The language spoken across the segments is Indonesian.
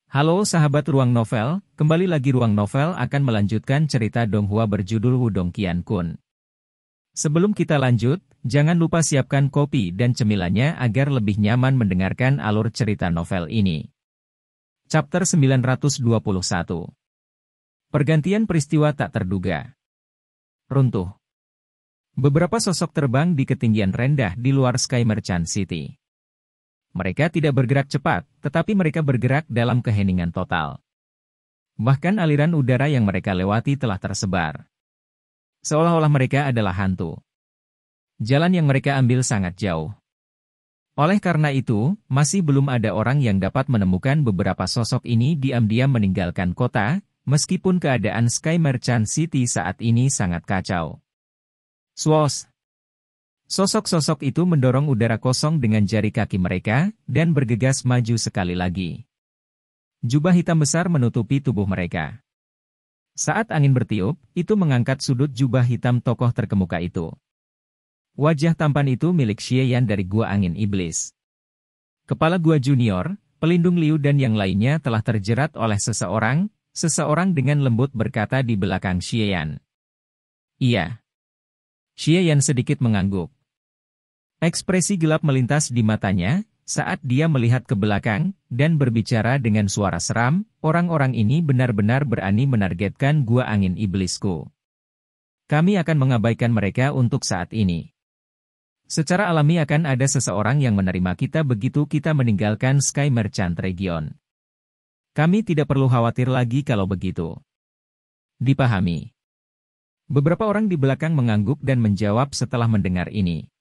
Halo sahabat Ruang Novel, kembali lagi Ruang Novel akan melanjutkan cerita Donghua berjudul Wudong Qiankun. Sebelum kita lanjut, jangan lupa siapkan kopi dan cemilannya agar lebih nyaman mendengarkan alur cerita novel ini. Chapter 921. Pergantian peristiwa tak terduga. Runtuh. Beberapa sosok terbang di ketinggian rendah di luar Sky Merchant City. Mereka tidak bergerak cepat, tetapi mereka bergerak dalam keheningan total. Bahkan aliran udara yang mereka lewati telah tersebar. Seolah-olah mereka adalah hantu. Jalan yang mereka ambil sangat jauh. Oleh karena itu, masih belum ada orang yang dapat menemukan beberapa sosok ini diam-diam meninggalkan kota, meskipun keadaan Sky Merchant City saat ini sangat kacau. Swoosh! Sosok-sosok itu mendorong udara kosong dengan jari kaki mereka, dan bergegas maju sekali lagi. Jubah hitam besar menutupi tubuh mereka. Saat angin bertiup, itu mengangkat sudut jubah hitam tokoh terkemuka itu. Wajah tampan itu milik Xieyan dari Gua Angin Iblis. Kepala Gua Junior, pelindung Liu dan yang lainnya telah terjerat oleh seseorang dengan lembut berkata di belakang Xieyan. Iya. Xieyan sedikit mengangguk. Ekspresi gelap melintas di matanya, saat dia melihat ke belakang, dan berbicara dengan suara seram, orang-orang ini benar-benar berani menargetkan Gua Angin Iblisku. Kami akan mengabaikan mereka untuk saat ini. Secara alami akan ada seseorang yang menerima kita begitu kita meninggalkan Sky Merchant Region. Kami tidak perlu khawatir lagi kalau begitu. Dipahami. Beberapa orang di belakang mengangguk dan menjawab setelah mendengar ini.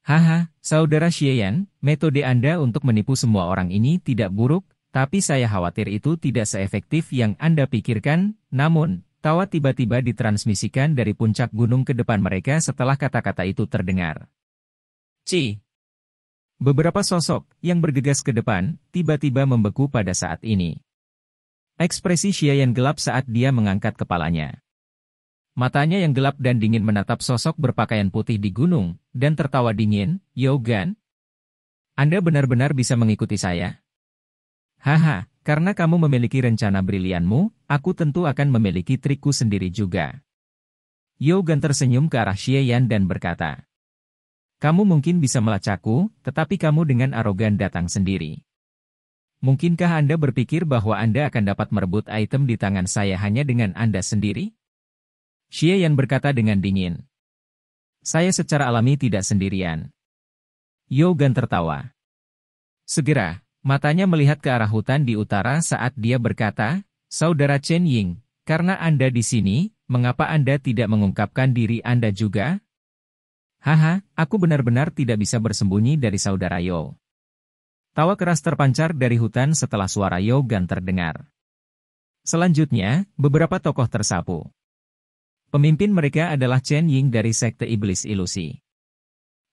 Haha, Saudara Xieyan, metode Anda untuk menipu semua orang ini tidak buruk, tapi saya khawatir itu tidak seefektif yang Anda pikirkan, namun, tawa tiba-tiba ditransmisikan dari puncak gunung ke depan mereka setelah kata-kata itu terdengar. Ci! Beberapa sosok, yang bergegas ke depan, tiba-tiba membeku pada saat ini. Ekspresi Xieyan gelap saat dia mengangkat kepalanya. Matanya yang gelap dan dingin menatap sosok berpakaian putih di gunung, dan tertawa dingin, Yogan. Anda benar-benar bisa mengikuti saya? Haha, karena kamu memiliki rencana brilianmu, aku tentu akan memiliki trikku sendiri juga. Yogan tersenyum ke arah Xieyan dan berkata. Kamu mungkin bisa melacakku, tetapi kamu dengan arogan datang sendiri. Mungkinkah Anda berpikir bahwa Anda akan dapat merebut item di tangan saya hanya dengan Anda sendiri? Xieyan berkata dengan dingin. Saya secara alami tidak sendirian. Yogan tertawa. Segera, matanya melihat ke arah hutan di utara saat dia berkata, Saudara Chen Ying, karena Anda di sini, mengapa Anda tidak mengungkapkan diri Anda juga? Haha, aku benar-benar tidak bisa bersembunyi dari Saudara Yo. Tawa keras terpancar dari hutan setelah suara Yogan terdengar. Selanjutnya, beberapa tokoh tersapu. Pemimpin mereka adalah Chen Ying dari Sekte Iblis Ilusi.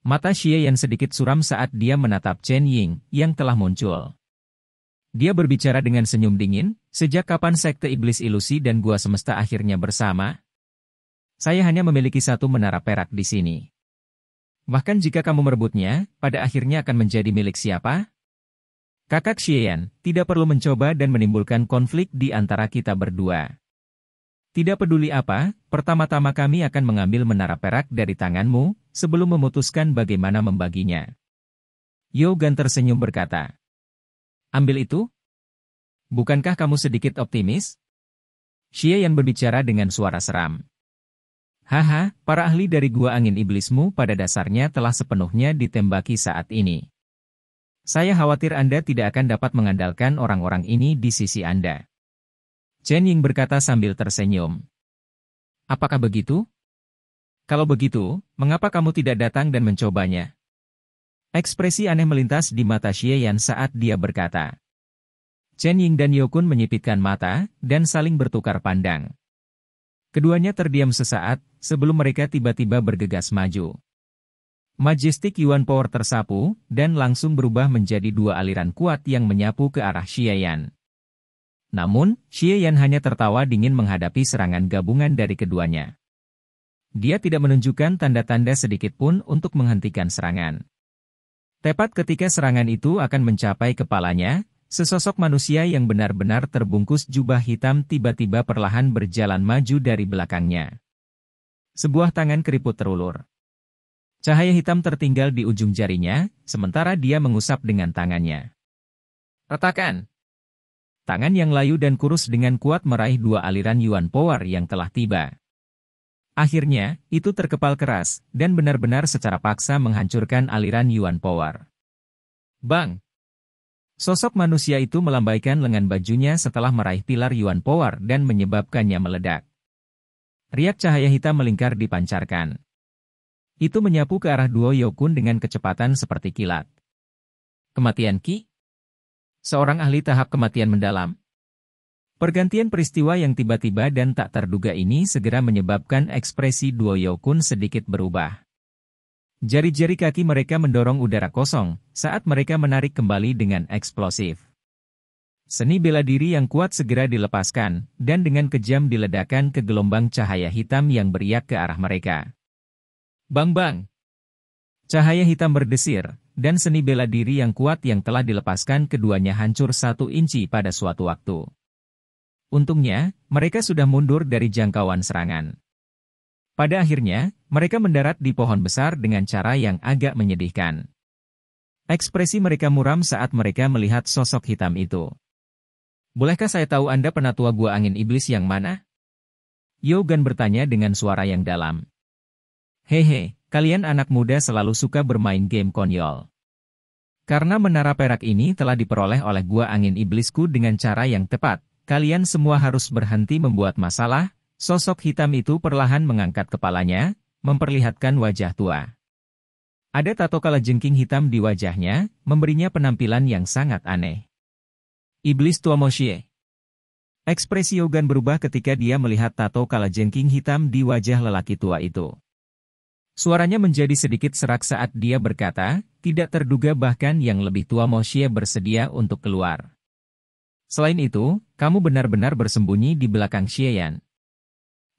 Mata Xieyan sedikit suram saat dia menatap Chen Ying, yang telah muncul. Dia berbicara dengan senyum dingin, sejak kapan Sekte Iblis Ilusi dan Gua Semesta akhirnya bersama? Saya hanya memiliki satu menara perak di sini. Bahkan jika kamu merebutnya, pada akhirnya akan menjadi milik siapa? Kakak Xieyan, tidak perlu mencoba dan menimbulkan konflik di antara kita berdua. Tidak peduli apa, pertama-tama kami akan mengambil menara perak dari tanganmu, sebelum memutuskan bagaimana membaginya. Yogan tersenyum berkata. Ambil itu? Bukankah kamu sedikit optimis? Xieyan berbicara dengan suara seram. Haha, para ahli dari Gua Angin Iblismu pada dasarnya telah sepenuhnya ditembaki saat ini. Saya khawatir Anda tidak akan dapat mengandalkan orang-orang ini di sisi Anda. Chen Ying berkata sambil tersenyum. Apakah begitu? Kalau begitu, mengapa kamu tidak datang dan mencobanya? Ekspresi aneh melintas di mata Xieyan saat dia berkata. Chen Ying dan Yokun menyipitkan mata, dan saling bertukar pandang. Keduanya terdiam sesaat, sebelum mereka tiba-tiba bergegas maju. Majestic Yuan Power tersapu, dan langsung berubah menjadi dua aliran kuat yang menyapu ke arah Xieyan. Namun, Xieyan hanya tertawa dingin menghadapi serangan gabungan dari keduanya. Dia tidak menunjukkan tanda-tanda sedikit pun untuk menghentikan serangan. Tepat ketika serangan itu akan mencapai kepalanya, sesosok manusia yang benar-benar terbungkus jubah hitam tiba-tiba perlahan berjalan maju dari belakangnya. Sebuah tangan keriput terulur. Cahaya hitam tertinggal di ujung jarinya, sementara dia mengusap dengan tangannya. Retakan! Tangan yang layu dan kurus dengan kuat meraih dua aliran Yuan Power yang telah tiba. Akhirnya, itu terkepal keras, dan benar-benar secara paksa menghancurkan aliran Yuan Power. Bang! Sosok manusia itu melambaikan lengan bajunya setelah meraih pilar Yuan Power dan menyebabkannya meledak. Riak cahaya hitam melingkar dipancarkan. Itu menyapu ke arah Duo Yokun dengan kecepatan seperti kilat. Kematian Qi? Seorang ahli tahap kematian mendalam. Pergantian peristiwa yang tiba-tiba dan tak terduga ini segera menyebabkan ekspresi Duo Yokun sedikit berubah. Jari-jari kaki mereka mendorong udara kosong saat mereka menarik kembali dengan eksplosif. Seni bela diri yang kuat segera dilepaskan, dan dengan kejam diledakkan ke gelombang cahaya hitam yang beriak ke arah mereka. Bang-bang! Cahaya hitam berdesir, dan seni bela diri yang kuat yang telah dilepaskan keduanya hancur 1 inci pada suatu waktu. Untungnya, mereka sudah mundur dari jangkauan serangan. Pada akhirnya, mereka mendarat di pohon besar dengan cara yang agak menyedihkan. Ekspresi mereka muram saat mereka melihat sosok hitam itu. Bolehkah saya tahu Anda penatua Gua Angin Iblis yang mana? Yogan bertanya dengan suara yang dalam. Hehe, kalian anak muda selalu suka bermain game konyol. Karena menara perak ini telah diperoleh oleh Gua Angin Iblisku dengan cara yang tepat, kalian semua harus berhenti membuat masalah. Sosok hitam itu perlahan mengangkat kepalanya, memperlihatkan wajah tua. Ada tato kalajengking hitam di wajahnya, memberinya penampilan yang sangat aneh. Iblis tua Moshie. Ekspresi Yogan berubah ketika dia melihat tato kalajengking hitam di wajah lelaki tua itu. Suaranya menjadi sedikit serak saat dia berkata, tidak terduga bahkan yang lebih tua Moshie bersedia untuk keluar. Selain itu, kamu benar-benar bersembunyi di belakang Xieyan.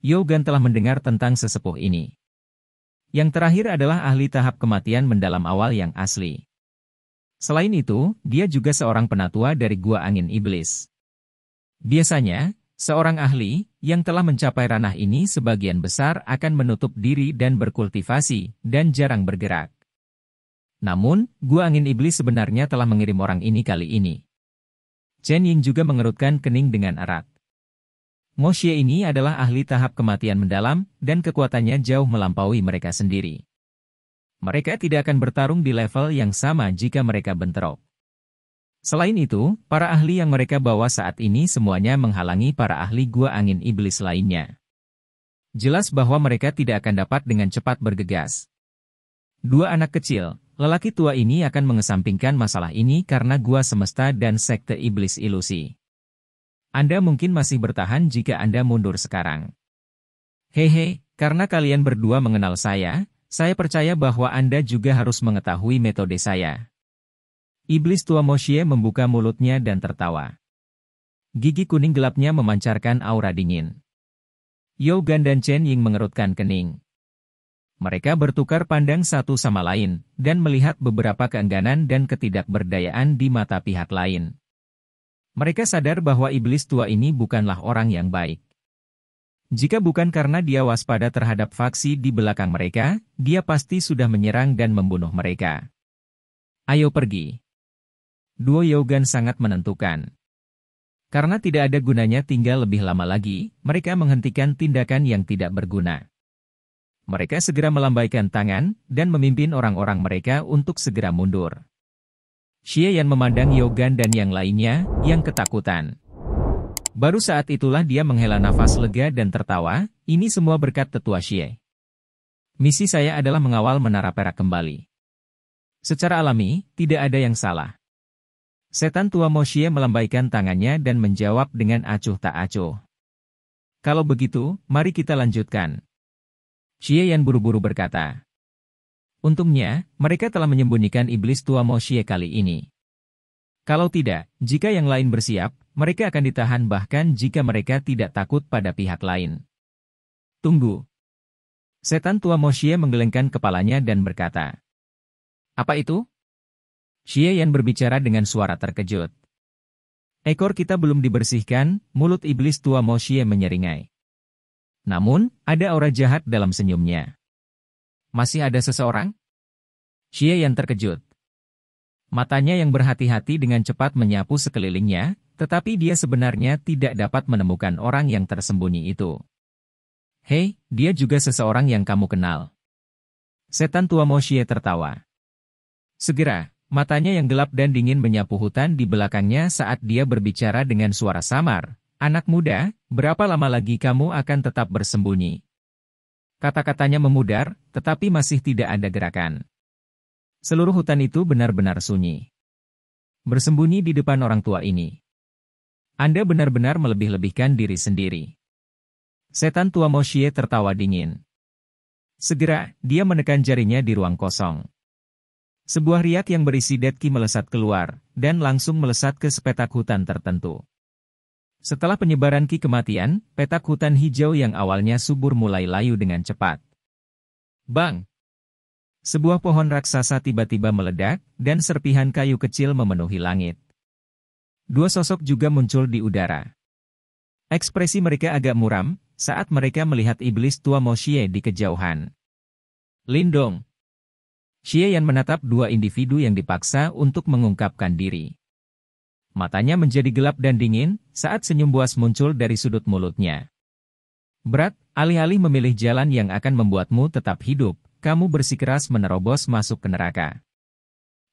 Yogan telah mendengar tentang sesepuh ini. Yang terakhir adalah ahli tahap kematian mendalam awal yang asli. Selain itu, dia juga seorang penatua dari Gua Angin Iblis. Biasanya, seorang ahli yang telah mencapai ranah ini sebagian besar akan menutup diri dan berkultivasi, dan jarang bergerak. Namun, Gua Angin Iblis sebenarnya telah mengirim orang ini kali ini. Chen Ying juga mengerutkan kening dengan erat. Moshie ini adalah ahli tahap kematian mendalam, dan kekuatannya jauh melampaui mereka sendiri. Mereka tidak akan bertarung di level yang sama jika mereka bentrok. Selain itu, para ahli yang mereka bawa saat ini semuanya menghalangi para ahli Gua Angin Iblis lainnya. Jelas bahwa mereka tidak akan dapat dengan cepat bergegas. Dua anak kecil, lelaki tua ini akan mengesampingkan masalah ini karena Gua Semesta dan Sekte Iblis Ilusi. Anda mungkin masih bertahan jika Anda mundur sekarang. Hehe, karena kalian berdua mengenal saya percaya bahwa Anda juga harus mengetahui metode saya. Iblis tua Moshie membuka mulutnya dan tertawa. Gigi kuning gelapnya memancarkan aura dingin. Yogan dan Chen Ying mengerutkan kening. Mereka bertukar pandang satu sama lain, dan melihat beberapa keengganan dan ketidakberdayaan di mata pihak lain. Mereka sadar bahwa iblis tua ini bukanlah orang yang baik. Jika bukan karena dia waspada terhadap faksi di belakang mereka, dia pasti sudah menyerang dan membunuh mereka. Ayo pergi. Duo Yogan sangat menentukan. Karena tidak ada gunanya tinggal lebih lama lagi, mereka menghentikan tindakan yang tidak berguna. Mereka segera melambaikan tangan, dan memimpin orang-orang mereka untuk segera mundur. Xieyan memandang Yogan dan yang lainnya, yang ketakutan. Baru saat itulah dia menghela nafas lega dan tertawa, ini semua berkat tetua Xie. Misi saya adalah mengawal menara perak kembali. Secara alami, tidak ada yang salah. Setan tua Moshie melambaikan tangannya dan menjawab dengan acuh tak acuh. Kalau begitu, mari kita lanjutkan. Xieyan buru-buru berkata. Untungnya, mereka telah menyembunyikan iblis tua Moshie kali ini. Kalau tidak, jika yang lain bersiap, mereka akan ditahan bahkan jika mereka tidak takut pada pihak lain. Tunggu. Setan tua Moshie menggelengkan kepalanya dan berkata. Apa itu? Xieyan berbicara dengan suara terkejut. Ekor kita belum dibersihkan, mulut iblis tua Mo Xie menyeringai. Namun, ada aura jahat dalam senyumnya. Masih ada seseorang? Xie Yan terkejut. Matanya yang berhati-hati dengan cepat menyapu sekelilingnya, tetapi dia sebenarnya tidak dapat menemukan orang yang tersembunyi itu. Hei, dia juga seseorang yang kamu kenal. Setan tua Mo Xie tertawa. Segera, matanya yang gelap dan dingin menyapu hutan di belakangnya saat dia berbicara dengan suara samar. Anak muda, berapa lama lagi kamu akan tetap bersembunyi? Kata-katanya memudar, tetapi masih tidak ada gerakan. Seluruh hutan itu benar-benar sunyi. Bersembunyi di depan orang tua ini. Anda benar-benar melebih-lebihkan diri sendiri. Setan tua Mo Xie tertawa dingin. Segera, dia menekan jarinya di ruang kosong. Sebuah riak yang berisi detki melesat keluar, dan langsung melesat ke sepetak hutan tertentu. Setelah penyebaran ki kematian, petak hutan hijau yang awalnya subur mulai layu dengan cepat. Bang! Sebuah pohon raksasa tiba-tiba meledak, dan serpihan kayu kecil memenuhi langit. Dua sosok juga muncul di udara. Ekspresi mereka agak muram, saat mereka melihat iblis tua Mo Xie di kejauhan. Lindong! Xie Yan menatap dua individu yang dipaksa untuk mengungkapkan diri. Matanya menjadi gelap dan dingin, saat senyum buas muncul dari sudut mulutnya. Berat, alih-alih memilih jalan yang akan membuatmu tetap hidup, kamu bersikeras menerobos masuk ke neraka.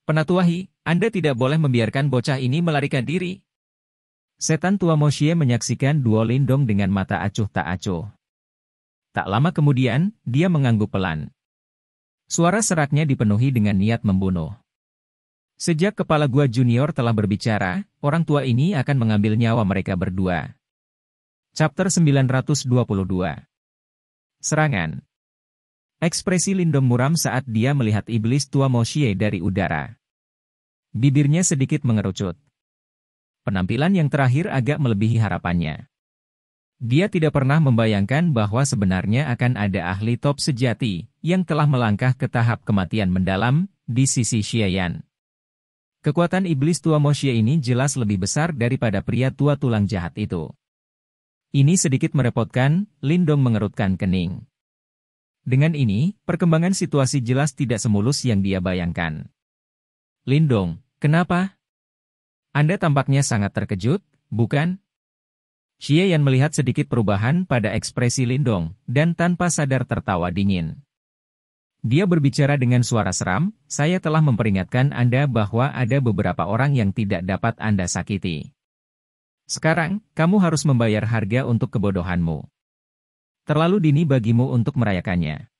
Penatuahi, Anda tidak boleh membiarkan bocah ini melarikan diri. Setan tua Mo Xie menyaksikan duo Lindong dengan mata acuh tak acuh. Tak lama kemudian, dia mengangguk pelan. Suara seraknya dipenuhi dengan niat membunuh. Sejak kepala gua junior telah berbicara, orang tua ini akan mengambil nyawa mereka berdua. Chapter 922. Serangan. Ekspresi Lindong muram saat dia melihat iblis tua Mo Xie dari udara. Bibirnya sedikit mengerucut. Penampilan yang terakhir agak melebihi harapannya. Dia tidak pernah membayangkan bahwa sebenarnya akan ada ahli top sejati yang telah melangkah ke tahap kematian mendalam di sisi Xie Yan. Kekuatan iblis tua Mo Xie ini jelas lebih besar daripada pria tua tulang jahat itu. Ini sedikit merepotkan, Lindong mengerutkan kening. Dengan ini, perkembangan situasi jelas tidak semulus yang dia bayangkan. Lindong, kenapa? Anda tampaknya sangat terkejut, bukan? Xie Yan melihat sedikit perubahan pada ekspresi Lindong, dan tanpa sadar tertawa dingin. Dia berbicara dengan suara seram, saya telah memperingatkan Anda bahwa ada beberapa orang yang tidak dapat Anda sakiti. Sekarang, kamu harus membayar harga untuk kebodohanmu. Terlalu dini bagimu untuk merayakannya.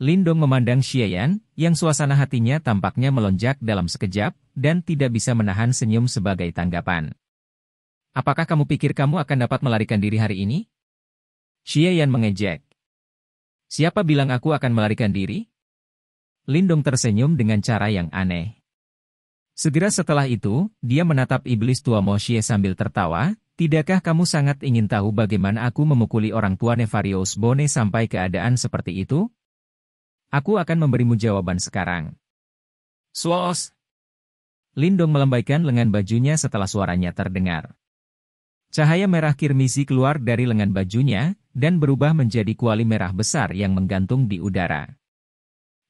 Lindong memandang Xie Yan, yang suasana hatinya tampaknya melonjak dalam sekejap, dan tidak bisa menahan senyum sebagai tanggapan. Apakah kamu pikir kamu akan dapat melarikan diri hari ini? Xie Yan mengejek. Siapa bilang aku akan melarikan diri? Lindong tersenyum dengan cara yang aneh. Segera setelah itu, dia menatap iblis tua Mo Xie sambil tertawa. Tidakkah kamu sangat ingin tahu bagaimana aku memukuli orang tua Nefarious Bone sampai keadaan seperti itu? Aku akan memberimu jawaban sekarang. Swos! Lindong melambaikan lengan bajunya setelah suaranya terdengar. Cahaya merah kirmisi keluar dari lengan bajunya, dan berubah menjadi kuali merah besar yang menggantung di udara.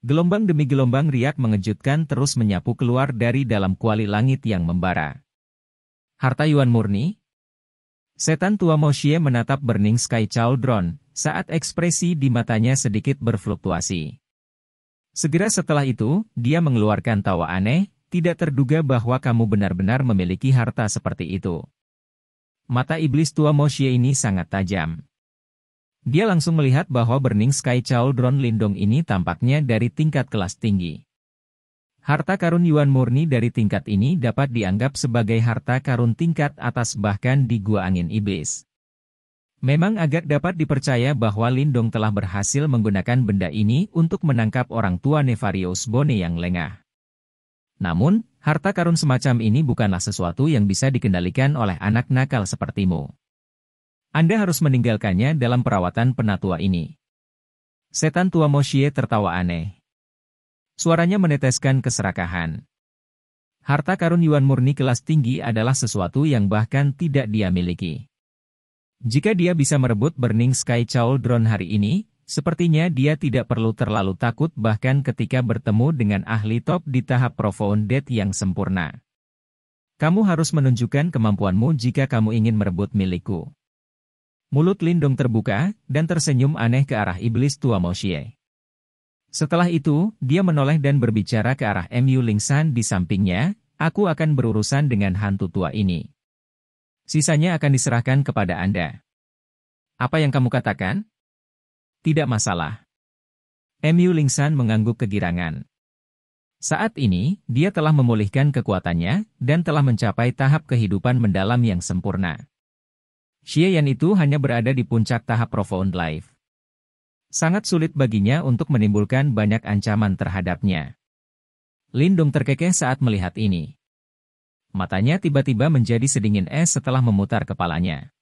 Gelombang demi gelombang riak mengejutkan terus menyapu keluar dari dalam kuali langit yang membara. Harta Yuan murni? Setan tua Mo Xie menatap Burning Sky Cauldron, saat ekspresi di matanya sedikit berfluktuasi. Segera setelah itu, dia mengeluarkan tawa aneh, tidak terduga bahwa kamu benar-benar memiliki harta seperti itu. Mata iblis tua Mo Xie ini sangat tajam. Dia langsung melihat bahwa Burning Sky Cauldron Lindong ini tampaknya dari tingkat kelas tinggi. Harta karun Yuan murni dari tingkat ini dapat dianggap sebagai harta karun tingkat atas bahkan di Gua Angin Iblis. Memang agak dapat dipercaya bahwa Lindong telah berhasil menggunakan benda ini untuk menangkap orang tua Nefarious Bone yang lengah. Namun, harta karun semacam ini bukanlah sesuatu yang bisa dikendalikan oleh anak nakal sepertimu. Anda harus meninggalkannya dalam perawatan penatua ini. Setan tua Mo Xie tertawa aneh. Suaranya meneteskan keserakahan. Harta karun Yuan murni kelas tinggi adalah sesuatu yang bahkan tidak dia miliki. Jika dia bisa merebut Burning Sky Cauldron hari ini, sepertinya dia tidak perlu terlalu takut bahkan ketika bertemu dengan ahli top di tahap Profounded yang sempurna. Kamu harus menunjukkan kemampuanmu jika kamu ingin merebut milikku. Mulut Lindong terbuka, dan tersenyum aneh ke arah iblis tua Mo Xie. Setelah itu, dia menoleh dan berbicara ke arah Mu Lingsan di sampingnya, aku akan berurusan dengan hantu tua ini. Sisanya akan diserahkan kepada Anda. Apa yang kamu katakan? Tidak masalah. Mu Lingsan mengangguk kegirangan. Saat ini, dia telah memulihkan kekuatannya, dan telah mencapai tahap kehidupan mendalam yang sempurna. Xie Yan itu hanya berada di puncak tahap Profound Life. Sangat sulit baginya untuk menimbulkan banyak ancaman terhadapnya. Lindong terkekeh saat melihat ini. Matanya tiba-tiba menjadi sedingin es setelah memutar kepalanya.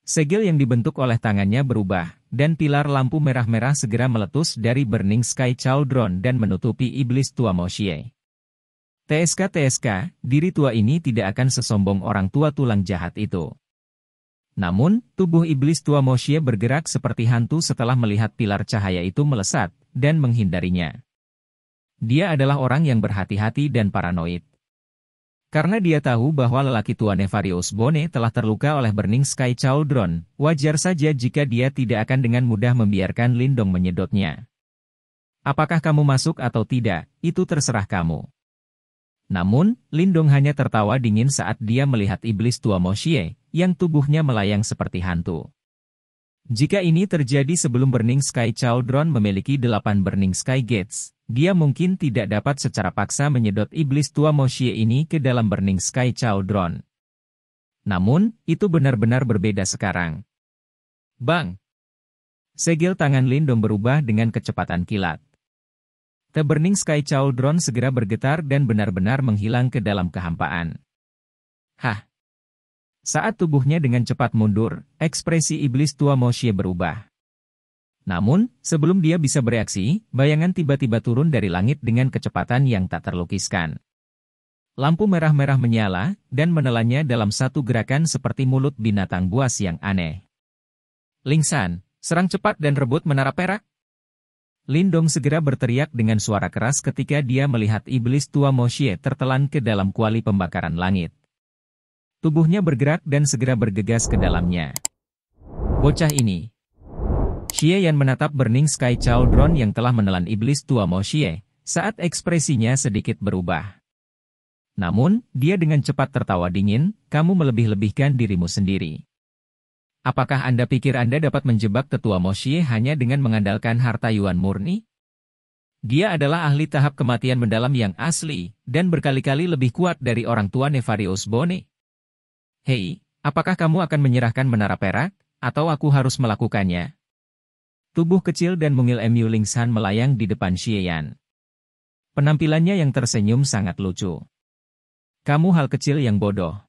Segel yang dibentuk oleh tangannya berubah, dan pilar lampu merah-merah segera meletus dari Burning Sky Cauldron dan menutupi iblis tua Mo Xie. TSK, diri tua ini tidak akan sesombong orang tua tulang jahat itu. Namun, tubuh iblis tua Mo Xie bergerak seperti hantu setelah melihat pilar cahaya itu melesat, dan menghindarinya. Dia adalah orang yang berhati-hati dan paranoid. Karena dia tahu bahwa lelaki tua Nefarious Bone telah terluka oleh Burning Sky Cauldron, wajar saja jika dia tidak akan dengan mudah membiarkan Lindong menyedotnya. Apakah kamu masuk atau tidak, itu terserah kamu. Namun, Lindong hanya tertawa dingin saat dia melihat iblis tua Mo Xie, yang tubuhnya melayang seperti hantu. Jika ini terjadi sebelum Burning Sky Cauldron memiliki 8 Burning Sky Gates, dia mungkin tidak dapat secara paksa menyedot iblis tua Mo Xie ini ke dalam Burning Sky Cauldron. Namun, itu benar-benar berbeda sekarang. Bang! Segel tangan Lindong berubah dengan kecepatan kilat. The Burning Sky Cauldron segera bergetar dan benar-benar menghilang ke dalam kehampaan. Hah! Saat tubuhnya dengan cepat mundur, ekspresi iblis tua Mo Xie berubah. Namun, sebelum dia bisa bereaksi, bayangan tiba-tiba turun dari langit dengan kecepatan yang tak terlukiskan. Lampu merah-merah menyala, dan menelannya dalam satu gerakan seperti mulut binatang buas yang aneh. Lingsan, serang cepat dan rebut menara perak! Lindong segera berteriak dengan suara keras ketika dia melihat iblis tua Mo Xie tertelan ke dalam kuali pembakaran langit. Tubuhnya bergerak dan segera bergegas ke dalamnya. Bocah ini. Xie Yan menatap Burning Sky Cauldron yang telah menelan iblis tua Mo Xie, saat ekspresinya sedikit berubah. Namun, dia dengan cepat tertawa dingin, kamu melebih-lebihkan dirimu sendiri. Apakah Anda pikir Anda dapat menjebak tetua Mo Xie hanya dengan mengandalkan harta Yuan murni? Dia adalah ahli tahap kematian mendalam yang asli, dan berkali-kali lebih kuat dari orang tua Nefarious Bone. Hei, apakah kamu akan menyerahkan menara perak, atau aku harus melakukannya? Tubuh kecil dan mungil Mu Lingsan melayang di depan Xie Yan. Penampilannya yang tersenyum sangat lucu. Kamu hal kecil yang bodoh.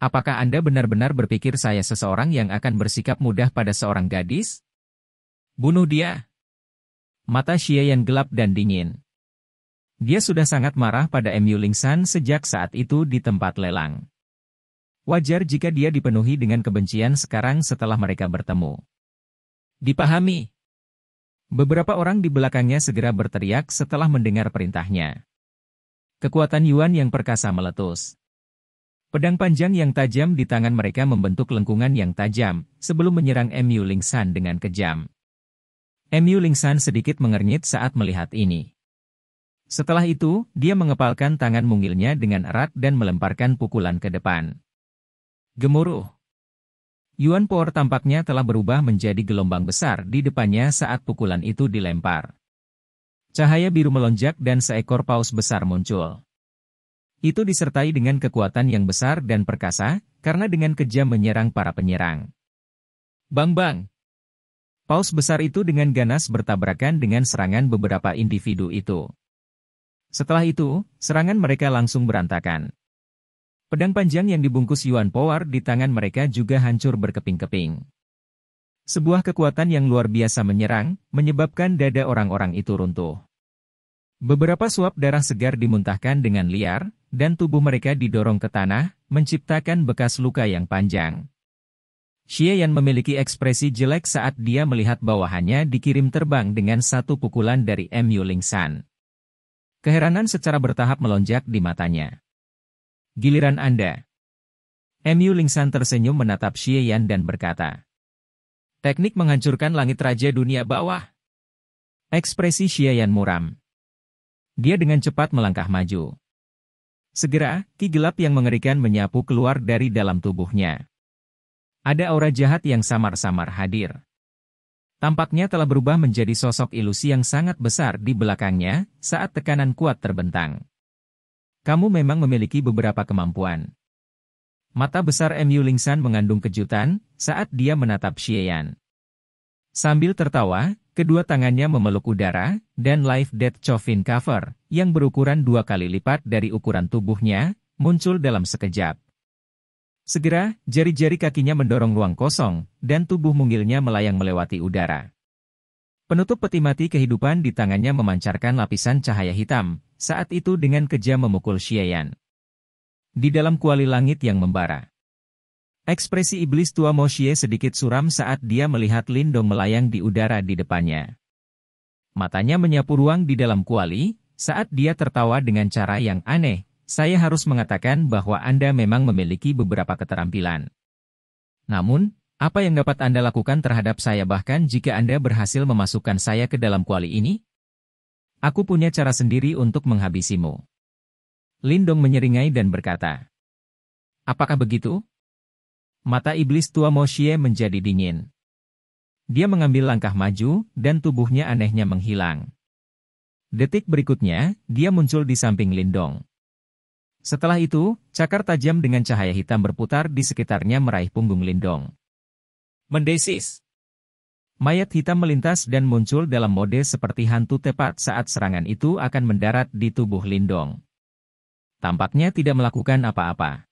Apakah Anda benar-benar berpikir saya seseorang yang akan bersikap mudah pada seorang gadis? Bunuh dia. Mata Xie Yan gelap dan dingin. Dia sudah sangat marah pada Mu Lingsan sejak saat itu di tempat lelang. Wajar jika dia dipenuhi dengan kebencian sekarang setelah mereka bertemu. Dipahami. Beberapa orang di belakangnya segera berteriak setelah mendengar perintahnya. Kekuatan Yuan yang perkasa meletus. Pedang panjang yang tajam di tangan mereka membentuk lengkungan yang tajam, sebelum menyerang Mu Lingsan dengan kejam. Mu Lingsan sedikit mengernyit saat melihat ini. Setelah itu, dia mengepalkan tangan mungilnya dengan erat dan melemparkan pukulan ke depan. Gemuruh. Yuan Power tampaknya telah berubah menjadi gelombang besar di depannya saat pukulan itu dilempar. Cahaya biru melonjak dan seekor paus besar muncul. Itu disertai dengan kekuatan yang besar dan perkasa, karena dengan kejam menyerang para penyerang. Bang-bang! Paus besar itu dengan ganas bertabrakan dengan serangan beberapa individu itu. Setelah itu, serangan mereka langsung berantakan. Pedang panjang yang dibungkus Yuan Power di tangan mereka juga hancur berkeping-keping. Sebuah kekuatan yang luar biasa menyerang, menyebabkan dada orang-orang itu runtuh. Beberapa suap darah segar dimuntahkan dengan liar, dan tubuh mereka didorong ke tanah, menciptakan bekas luka yang panjang. Xie Yan memiliki ekspresi jelek saat dia melihat bawahannya dikirim terbang dengan satu pukulan dari Mu Lingsan. Keheranan secara bertahap melonjak di matanya. Giliran Anda. Mu Lingsan tersenyum menatap Xie Yan dan berkata, teknik menghancurkan langit raja dunia bawah. Ekspresi Xie Yan muram. Dia dengan cepat melangkah maju. Segera, ki gelap yang mengerikan menyapu keluar dari dalam tubuhnya. Ada aura jahat yang samar-samar hadir. Tampaknya telah berubah menjadi sosok ilusi yang sangat besar di belakangnya saat tekanan kuat terbentang. Kamu memang memiliki beberapa kemampuan. Mata besar Mu Lingsan mengandung kejutan saat dia menatap Xie Yan. Sambil tertawa, kedua tangannya memeluk udara, dan Life Death Coffin Cover, yang berukuran 2 kali lipat dari ukuran tubuhnya, muncul dalam sekejap. Segera, jari-jari kakinya mendorong ruang kosong, dan tubuh mungilnya melayang melewati udara. Penutup peti mati kehidupan di tangannya memancarkan lapisan cahaya hitam, saat itu dengan kejam memukul Xie Yan. Di dalam kuali langit yang membara. Ekspresi iblis tua Mo Xie sedikit suram saat dia melihat Lindong melayang di udara di depannya. Matanya menyapu ruang di dalam kuali, saat dia tertawa dengan cara yang aneh. Saya harus mengatakan bahwa Anda memang memiliki beberapa keterampilan. Namun, apa yang dapat Anda lakukan terhadap saya bahkan jika Anda berhasil memasukkan saya ke dalam kuali ini? Aku punya cara sendiri untuk menghabisimu. Lindong menyeringai dan berkata, apakah begitu? Mata iblis tua Mo Xie menjadi dingin. Dia mengambil langkah maju, dan tubuhnya anehnya menghilang. Detik berikutnya, dia muncul di samping Lindong. Setelah itu, cakar tajam dengan cahaya hitam berputar di sekitarnya meraih punggung Lindong. Mendesis. Mayat hitam melintas dan muncul dalam mode seperti hantu tepat saat serangan itu akan mendarat di tubuh Lindong. Tampaknya tidak melakukan apa-apa.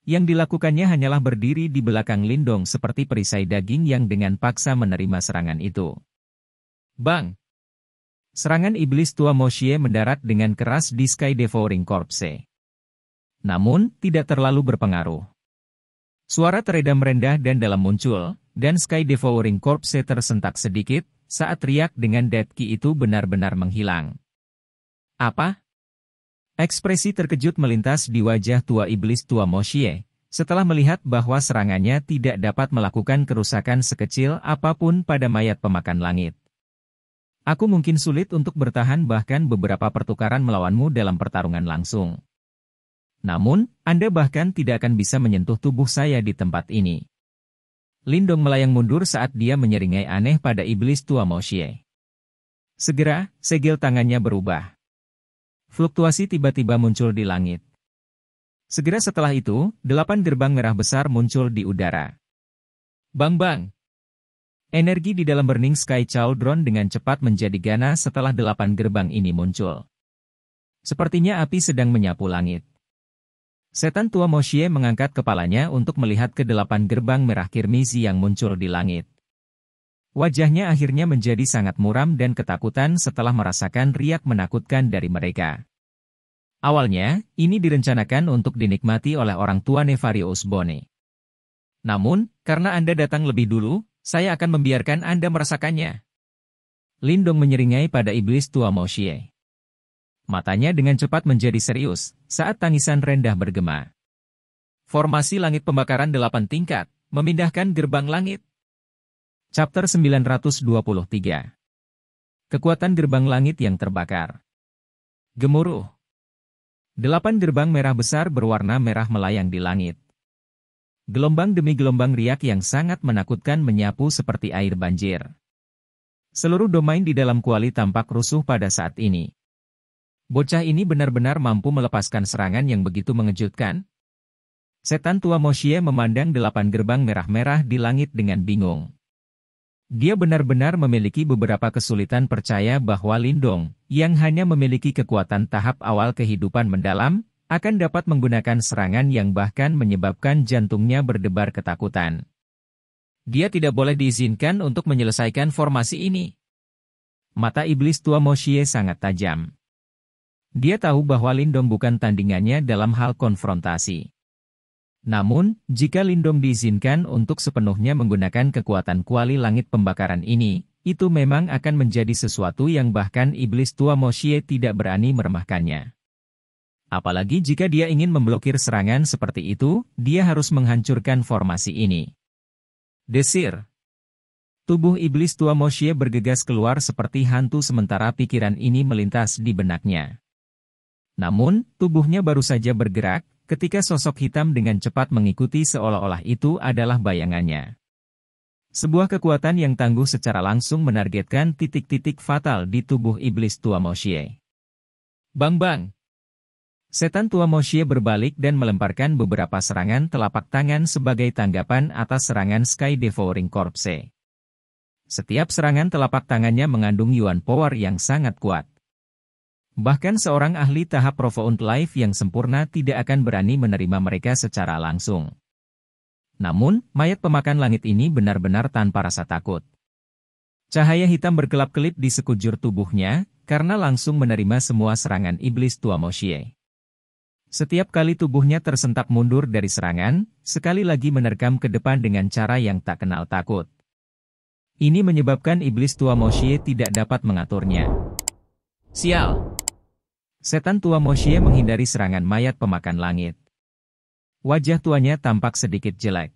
Yang dilakukannya hanyalah berdiri di belakang Lindong seperti perisai daging yang dengan paksa menerima serangan itu. Bang! Serangan iblis tua Mo Xie mendarat dengan keras di Sky Devouring Corpse. Namun, tidak terlalu berpengaruh. Suara teredam rendah dan dalam muncul, dan Sky Devouring Corpse tersentak sedikit, saat riak dengan Dead Ki itu benar-benar menghilang. Apa? Ekspresi terkejut melintas di wajah tua iblis tua Mo Xie, setelah melihat bahwa serangannya tidak dapat melakukan kerusakan sekecil apapun pada mayat pemakan langit. Aku mungkin sulit untuk bertahan bahkan beberapa pertukaran melawanmu dalam pertarungan langsung. Namun, Anda bahkan tidak akan bisa menyentuh tubuh saya di tempat ini. Lindong melayang mundur saat dia menyeringai aneh pada iblis tua Mo Xie. Segera, segel tangannya berubah. Fluktuasi tiba-tiba muncul di langit. Segera setelah itu, 8 gerbang merah besar muncul di udara. Bang-bang! Energi di dalam Burning Sky Cauldron dengan cepat menjadi ganas setelah 8 gerbang ini muncul. Sepertinya api sedang menyapu langit. Setan tua Mo Xie mengangkat kepalanya untuk melihat ke 8 gerbang merah kirmizi yang muncul di langit. Wajahnya akhirnya menjadi sangat muram dan ketakutan setelah merasakan riak menakutkan dari mereka. Awalnya, ini direncanakan untuk dinikmati oleh orang tua Nefarious Bone. Namun, karena Anda datang lebih dulu, saya akan membiarkan Anda merasakannya. Lindong menyeringai pada iblis tua Mo Xie. Matanya dengan cepat menjadi serius, saat tangisan rendah bergema. Formasi langit pembakaran 8 tingkat, memindahkan gerbang langit. Chapter 923. Kekuatan gerbang langit yang terbakar. Gemuruh. 8 gerbang merah besar berwarna merah melayang di langit. Gelombang demi gelombang riak yang sangat menakutkan menyapu seperti air banjir. Seluruh domain di dalam kuali tampak rusuh pada saat ini. Bocah ini benar-benar mampu melepaskan serangan yang begitu mengejutkan. Setan tua Mo Xie memandang 8 gerbang merah-merah di langit dengan bingung. Dia benar-benar memiliki beberapa kesulitan percaya bahwa Lindong, yang hanya memiliki kekuatan tahap awal kehidupan mendalam, akan dapat menggunakan serangan yang bahkan menyebabkan jantungnya berdebar ketakutan. Dia tidak boleh diizinkan untuk menyelesaikan formasi ini. Mata iblis tua Mo Xie sangat tajam. Dia tahu bahwa Lindong bukan tandingannya dalam hal konfrontasi. Namun, jika Lindong diizinkan untuk sepenuhnya menggunakan kekuatan kuali langit pembakaran ini, itu memang akan menjadi sesuatu yang bahkan iblis tua Mo Xie tidak berani meremehkannya. Apalagi jika dia ingin memblokir serangan seperti itu, dia harus menghancurkan formasi ini. Desir. Tubuh iblis tua Mo Xie bergegas keluar seperti hantu sementara pikiran ini melintas di benaknya. Namun, tubuhnya baru saja bergerak, ketika sosok hitam dengan cepat mengikuti seolah-olah itu adalah bayangannya. Sebuah kekuatan yang tangguh secara langsung menargetkan titik-titik fatal di tubuh iblis tua Mo Xie. Bang-bang! Setan tua Mo Xie berbalik dan melemparkan beberapa serangan telapak tangan sebagai tanggapan atas serangan Sky Devouring Corpse. Setiap serangan telapak tangannya mengandung yuan power yang sangat kuat. Bahkan seorang ahli tahap Profound Life yang sempurna tidak akan berani menerima mereka secara langsung. Namun, mayat pemakan langit ini benar-benar tanpa rasa takut. Cahaya hitam berkelap-kelip di sekujur tubuhnya, karena langsung menerima semua serangan iblis tua Mo Xie. Setiap kali tubuhnya tersentak mundur dari serangan, sekali lagi menerkam ke depan dengan cara yang tak kenal takut. Ini menyebabkan iblis tua Mo Xie tidak dapat mengaturnya. Sial! Setan tua Mo Xie menghindari serangan mayat pemakan langit. Wajah tuanya tampak sedikit jelek.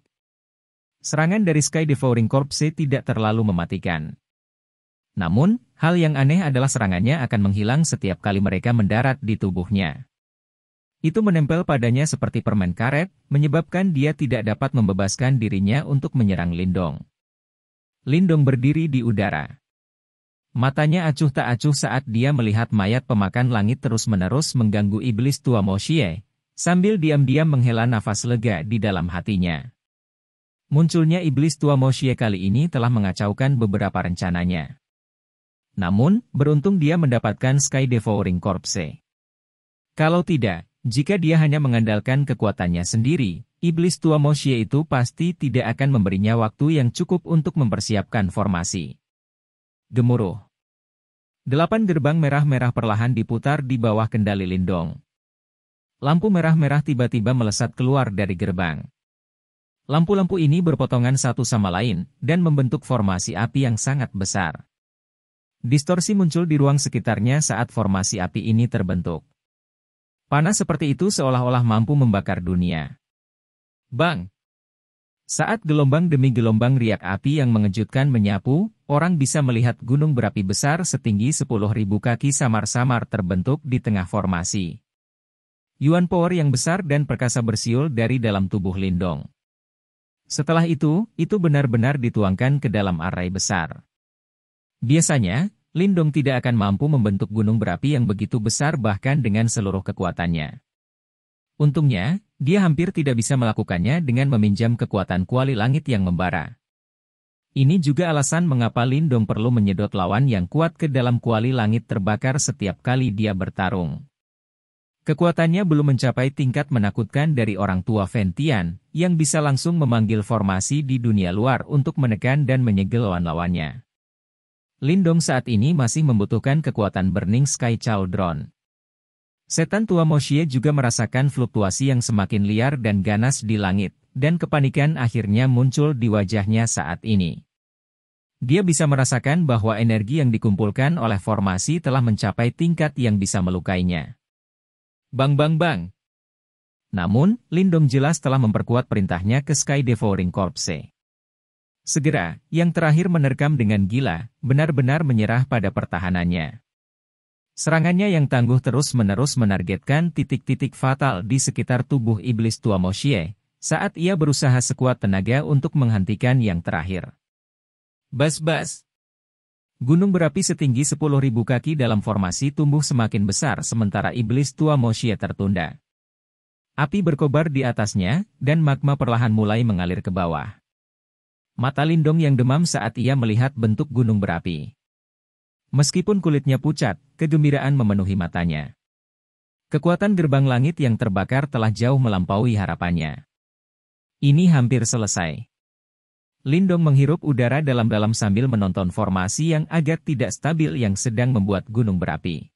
Serangan dari Sky Devouring Corpse tidak terlalu mematikan. Namun, hal yang aneh adalah serangannya akan menghilang setiap kali mereka mendarat di tubuhnya. Itu menempel padanya seperti permen karet, menyebabkan dia tidak dapat membebaskan dirinya untuk menyerang Lindong. Lindong berdiri di udara. Matanya acuh tak acuh saat dia melihat mayat pemakan langit terus-menerus mengganggu iblis tua Mo Xie, sambil diam-diam menghela nafas lega di dalam hatinya. Munculnya iblis tua Mo Xie kali ini telah mengacaukan beberapa rencananya. Namun, beruntung dia mendapatkan Sky Devouring Corpse. Kalau tidak, jika dia hanya mengandalkan kekuatannya sendiri, iblis tua Mo Xie itu pasti tidak akan memberinya waktu yang cukup untuk mempersiapkan formasi. Gemuruh. 8 gerbang merah-merah perlahan diputar di bawah kendali Lindong. Lampu merah-merah tiba-tiba melesat keluar dari gerbang. Lampu-lampu ini berpotongan satu sama lain, dan membentuk formasi api yang sangat besar. Distorsi muncul di ruang sekitarnya saat formasi api ini terbentuk. Panas seperti itu seolah-olah mampu membakar dunia. Bang! Saat gelombang demi gelombang riak api yang mengejutkan menyapu, orang bisa melihat gunung berapi besar setinggi 10.000 kaki samar-samar terbentuk di tengah formasi. Yuan power yang besar dan perkasa bersiul dari dalam tubuh Lindong. Setelah itu benar-benar dituangkan ke dalam arai besar. Biasanya, Lindong tidak akan mampu membentuk gunung berapi yang begitu besar bahkan dengan seluruh kekuatannya. Untungnya, dia hampir tidak bisa melakukannya dengan meminjam kekuatan kuali langit yang membara. Ini juga alasan mengapa Lindong perlu menyedot lawan yang kuat ke dalam kuali langit terbakar setiap kali dia bertarung. Kekuatannya belum mencapai tingkat menakutkan dari orang tua Ventian, yang bisa langsung memanggil formasi di dunia luar untuk menekan dan menyegel lawan-lawannya. Lindong saat ini masih membutuhkan kekuatan Burning Sky Cauldron. Setan tua Mo Xie juga merasakan fluktuasi yang semakin liar dan ganas di langit, dan kepanikan akhirnya muncul di wajahnya saat ini. Dia bisa merasakan bahwa energi yang dikumpulkan oleh formasi telah mencapai tingkat yang bisa melukainya. Bang bang bang! Namun, Lindong jelas telah memperkuat perintahnya ke Sky Devouring Corpse. Segera, yang terakhir menerkam dengan gila, benar-benar menyerah pada pertahanannya. Serangannya yang tangguh terus-menerus menargetkan titik-titik fatal di sekitar tubuh iblis tua Mo Xie, saat ia berusaha sekuat tenaga untuk menghentikan yang terakhir. Bas-bas! Gunung berapi setinggi 10.000 kaki dalam formasi tumbuh semakin besar sementara iblis tua Mo Xie tertunda. Api berkobar di atasnya, dan magma perlahan mulai mengalir ke bawah. Mata Lindong yang demam saat ia melihat bentuk gunung berapi. Meskipun kulitnya pucat, kegembiraan memenuhi matanya. Kekuatan gerbang langit yang terbakar telah jauh melampaui harapannya. Ini hampir selesai. Lindong menghirup udara dalam-dalam sambil menonton formasi yang agak tidak stabil yang sedang membuat gunung berapi.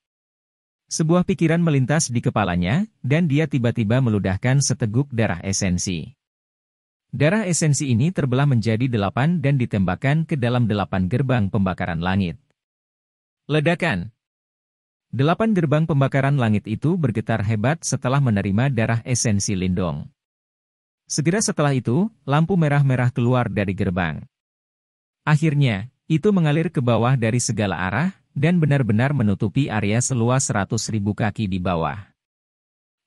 Sebuah pikiran melintas di kepalanya, dan dia tiba-tiba meludahkan seteguk darah esensi. Darah esensi ini terbelah menjadi 8 dan ditembakkan ke dalam 8 gerbang pembakaran langit. Ledakan! 8 gerbang pembakaran langit itu bergetar hebat setelah menerima darah esensi Lindong. Segera setelah itu, lampu merah-merah keluar dari gerbang. Akhirnya, itu mengalir ke bawah dari segala arah, dan benar-benar menutupi area seluas 100.000 kaki di bawah.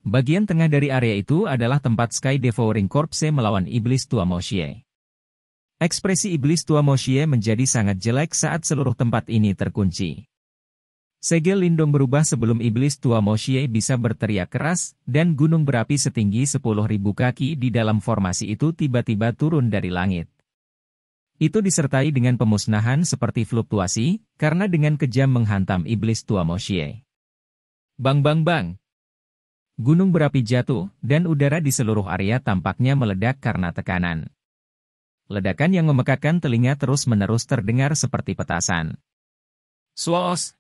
Bagian tengah dari area itu adalah tempat Sky Devouring Corpse melawan Iblis Tua Moshie. Ekspresi Iblis Tua Moshie menjadi sangat jelek saat seluruh tempat ini terkunci. Segel Lindong berubah sebelum Iblis Tua Moshie bisa berteriak keras, dan gunung berapi setinggi 10.000 kaki di dalam formasi itu tiba-tiba turun dari langit. Itu disertai dengan pemusnahan seperti fluktuasi, karena dengan kejam menghantam Iblis Tua Moshie. Bang bang bang! Gunung berapi jatuh, dan udara di seluruh area tampaknya meledak karena tekanan. Ledakan yang memekakkan telinga terus-menerus terdengar seperti petasan. Swos!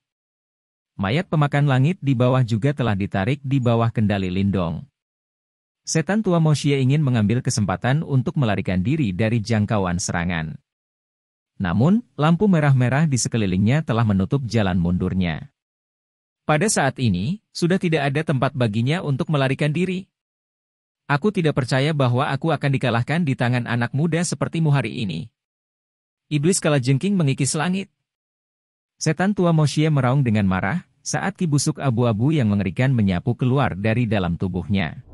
Mayat pemakan langit di bawah juga telah ditarik di bawah kendali Lindong. Setan Tua Moshie ingin mengambil kesempatan untuk melarikan diri dari jangkauan serangan. Namun, lampu merah-merah di sekelilingnya telah menutup jalan mundurnya. Pada saat ini, sudah tidak ada tempat baginya untuk melarikan diri. Aku tidak percaya bahwa aku akan dikalahkan di tangan anak muda sepertimu hari ini. Iblis kalajengking mengikis langit. Setan Tua Moshie meraung dengan marah, saat ki busuk abu-abu yang mengerikan menyapu keluar dari dalam tubuhnya.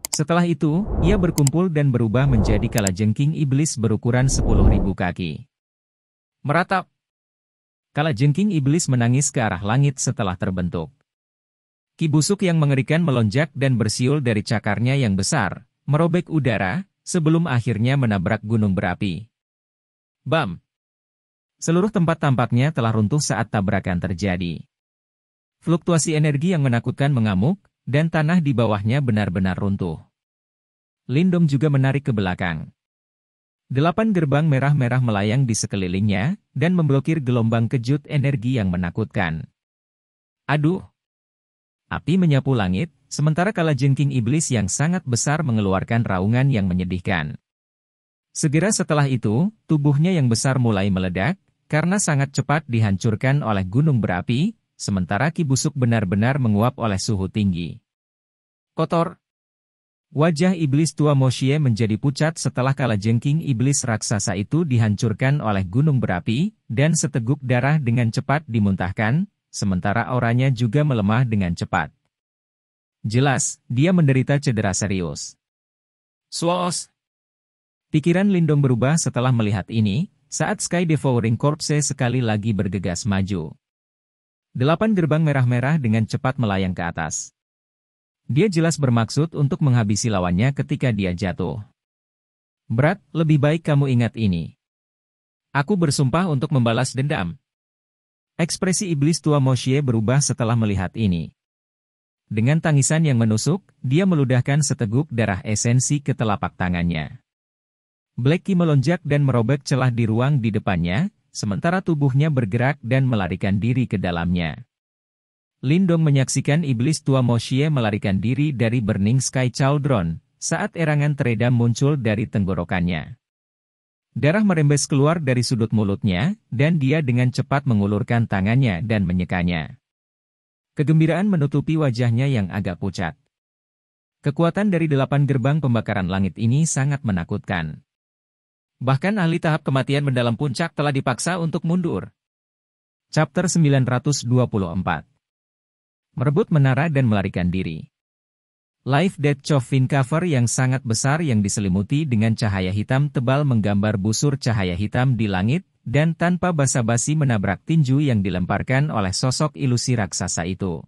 Setelah itu, ia berkumpul dan berubah menjadi kalajengking iblis berukuran 10.000 kaki. Meratap! Kalajengking iblis menangis ke arah langit setelah terbentuk. Ki busuk yang mengerikan melonjak dan bersiul dari cakarnya yang besar, merobek udara, sebelum akhirnya menabrak gunung berapi. Bam! Seluruh tempat tampaknya telah runtuh saat tabrakan terjadi. Fluktuasi energi yang menakutkan mengamuk, dan tanah di bawahnya benar-benar runtuh. Lindong juga menarik ke belakang. 8 gerbang merah-merah melayang di sekelilingnya, dan memblokir gelombang kejut energi yang menakutkan. Aduh! Api menyapu langit, sementara kalajengking iblis yang sangat besar mengeluarkan raungan yang menyedihkan. Segera setelah itu, tubuhnya yang besar mulai meledak, karena sangat cepat dihancurkan oleh gunung berapi, sementara ki busuk benar-benar menguap oleh suhu tinggi. Kotor. Wajah Iblis Tua Moshie menjadi pucat setelah kalajengking iblis raksasa itu dihancurkan oleh gunung berapi, dan seteguk darah dengan cepat dimuntahkan, sementara auranya juga melemah dengan cepat. Jelas, dia menderita cedera serius. Swos! Pikiran Lindong berubah setelah melihat ini, saat Sky Devouring Corpse sekali lagi bergegas maju. 8 gerbang merah-merah dengan cepat melayang ke atas. Dia jelas bermaksud untuk menghabisi lawannya ketika dia jatuh. Berat, lebih baik kamu ingat ini. Aku bersumpah untuk membalas dendam. Ekspresi Iblis Tua Moshie berubah setelah melihat ini. Dengan tangisan yang menusuk, dia meludahkan seteguk darah esensi ke telapak tangannya. Black Ki melonjak dan merobek celah di ruang di depannya, sementara tubuhnya bergerak dan melarikan diri ke dalamnya. Lindong menyaksikan Iblis Tua Moshie melarikan diri dari Burning Sky Cauldron, saat erangan teredam muncul dari tenggorokannya. Darah merembes keluar dari sudut mulutnya, dan dia dengan cepat mengulurkan tangannya dan menyekanya. Kegembiraan menutupi wajahnya yang agak pucat. Kekuatan dari 8 gerbang pembakaran langit ini sangat menakutkan. Bahkan ahli tahap kematian mendalam puncak telah dipaksa untuk mundur. Chapter 924. Merebut menara dan melarikan diri. Live Death Coffin cover yang sangat besar yang diselimuti dengan cahaya hitam tebal menggambar busur cahaya hitam di langit, dan tanpa basa-basi menabrak tinju yang dilemparkan oleh sosok ilusi raksasa itu.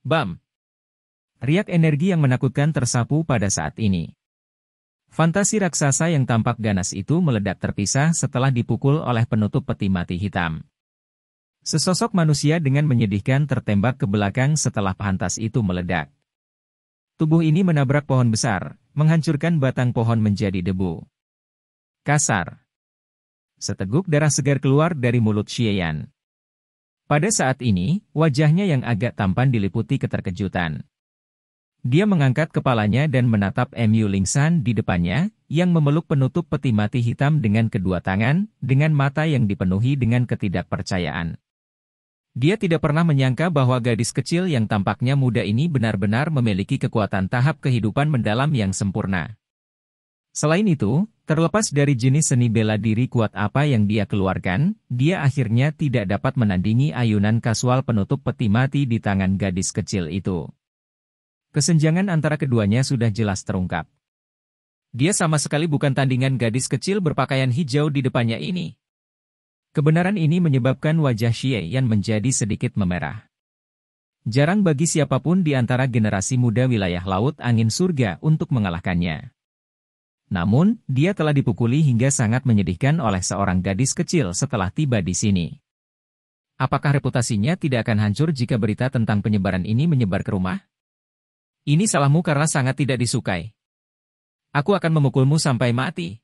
Bam! Riak energi yang menakutkan tersapu pada saat ini. Fantasi raksasa yang tampak ganas itu meledak terpisah setelah dipukul oleh penutup peti mati hitam. Sesosok manusia dengan menyedihkan tertembak ke belakang setelah pantas itu meledak. Tubuh ini menabrak pohon besar, menghancurkan batang pohon menjadi debu. Kasar. Seteguk darah segar keluar dari mulut Xie. Pada saat ini, wajahnya yang agak tampan diliputi keterkejutan. Dia mengangkat kepalanya dan menatap Mu Lingsan di depannya, yang memeluk penutup peti mati hitam dengan kedua tangan, dengan mata yang dipenuhi dengan ketidakpercayaan. Dia tidak pernah menyangka bahwa gadis kecil yang tampaknya muda ini benar-benar memiliki kekuatan tahap kehidupan mendalam yang sempurna. Selain itu, terlepas dari jenis seni bela diri kuat apa yang dia keluarkan, dia akhirnya tidak dapat menandingi ayunan kasual penutup peti mati di tangan gadis kecil itu. Kesenjangan antara keduanya sudah jelas terungkap. Dia sama sekali bukan tandingan gadis kecil berpakaian hijau di depannya ini. Kebenaran ini menyebabkan wajah Xie Yan menjadi sedikit memerah. Jarang bagi siapapun di antara generasi muda wilayah Laut Angin Surga untuk mengalahkannya. Namun, dia telah dipukuli hingga sangat menyedihkan oleh seorang gadis kecil setelah tiba di sini. Apakah reputasinya tidak akan hancur jika berita tentang penyebaran ini menyebar ke rumah? Ini salahmu karena sangat tidak disukai. Aku akan memukulmu sampai mati.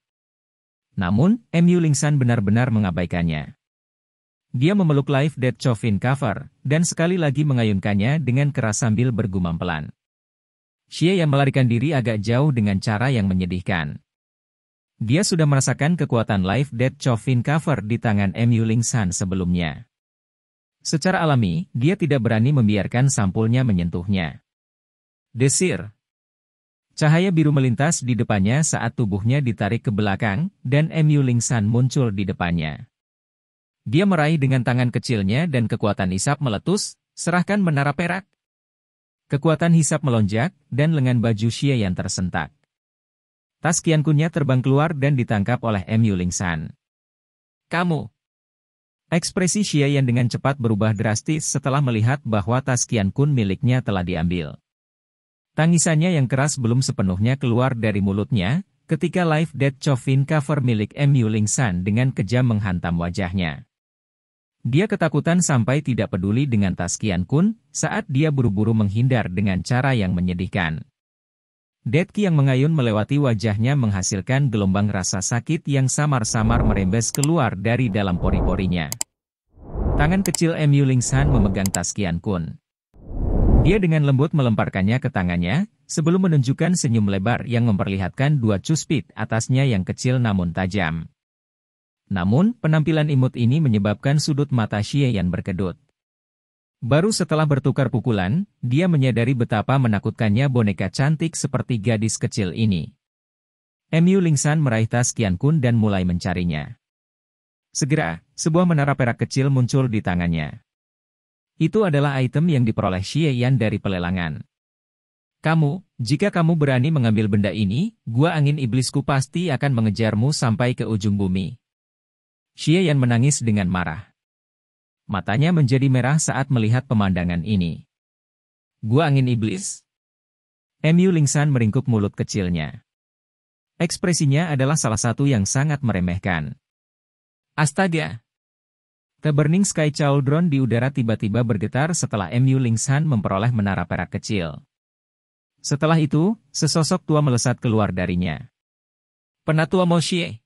Namun, Mu Lingsan benar-benar mengabaikannya. Dia memeluk Life Death Coffin Cover, dan sekali lagi mengayunkannya dengan keras sambil bergumam pelan. Xie yang melarikan diri agak jauh dengan cara yang menyedihkan. Dia sudah merasakan kekuatan Life Death Coffin Cover di tangan Mu Lingsan sebelumnya. Secara alami, dia tidak berani membiarkan sampulnya menyentuhnya. Desir. Cahaya biru melintas di depannya saat tubuhnya ditarik ke belakang, dan Mu Lingsan muncul di depannya. Dia meraih dengan tangan kecilnya dan kekuatan isap meletus, serahkan menara perak. Kekuatan hisap melonjak, dan lengan baju Xie Yan tersentak. Tas Qiankunnya terbang keluar dan ditangkap oleh Mu Lingsan. Kamu! Ekspresi Xie Yan dengan cepat berubah drastis setelah melihat bahwa tas Qiankun miliknya telah diambil. Tangisannya yang keras belum sepenuhnya keluar dari mulutnya, ketika Life Death Coffin Cover milik Mu Lingsan dengan kejam menghantam wajahnya. Dia ketakutan sampai tidak peduli dengan tas Qiankun, saat dia buru-buru menghindar dengan cara yang menyedihkan. Death Qi yang mengayun melewati wajahnya menghasilkan gelombang rasa sakit yang samar-samar merembes keluar dari dalam pori-porinya. Tangan kecil Mu Lingsan memegang tas Qiankun. Dia dengan lembut melemparkannya ke tangannya, sebelum menunjukkan senyum lebar yang memperlihatkan dua cuspit atasnya yang kecil namun tajam. Namun, penampilan imut ini menyebabkan sudut mata Xie Yan berkedut. Baru setelah bertukar pukulan, dia menyadari betapa menakutkannya boneka cantik seperti gadis kecil ini. Mu Lingsan meraih tas Qiankun dan mulai mencarinya. Segera, sebuah menara perak kecil muncul di tangannya. Itu adalah item yang diperoleh Xie Yan dari pelelangan. Jika kamu berani mengambil benda ini, gua angin iblisku pasti akan mengejarmu sampai ke ujung bumi. Xie Yan menangis dengan marah. Matanya menjadi merah saat melihat pemandangan ini. Gua angin iblis? Mu Lingsan meringkuk mulut kecilnya. Ekspresinya adalah salah satu yang sangat meremehkan. Astaga! The Burning Sky Cauldron di udara tiba-tiba bergetar setelah Mu Lingsan memperoleh menara perak kecil. Setelah itu, sesosok tua melesat keluar darinya. Penatua Mo Xie.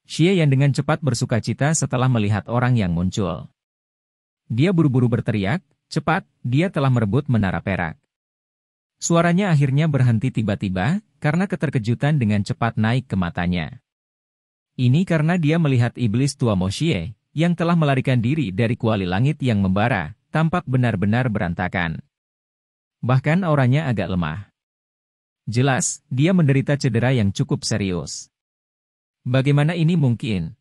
Xie Yan dengan cepat bersukacita setelah melihat orang yang muncul. Dia buru-buru berteriak, cepat, dia telah merebut menara perak. Suaranya akhirnya berhenti tiba-tiba, karena keterkejutan dengan cepat naik ke matanya. Ini karena dia melihat iblis tua Mo Xie, yang telah melarikan diri dari kuali langit yang membara, tampak benar-benar berantakan. Bahkan auranya agak lemah. Jelas, dia menderita cedera yang cukup serius. Bagaimana ini mungkin?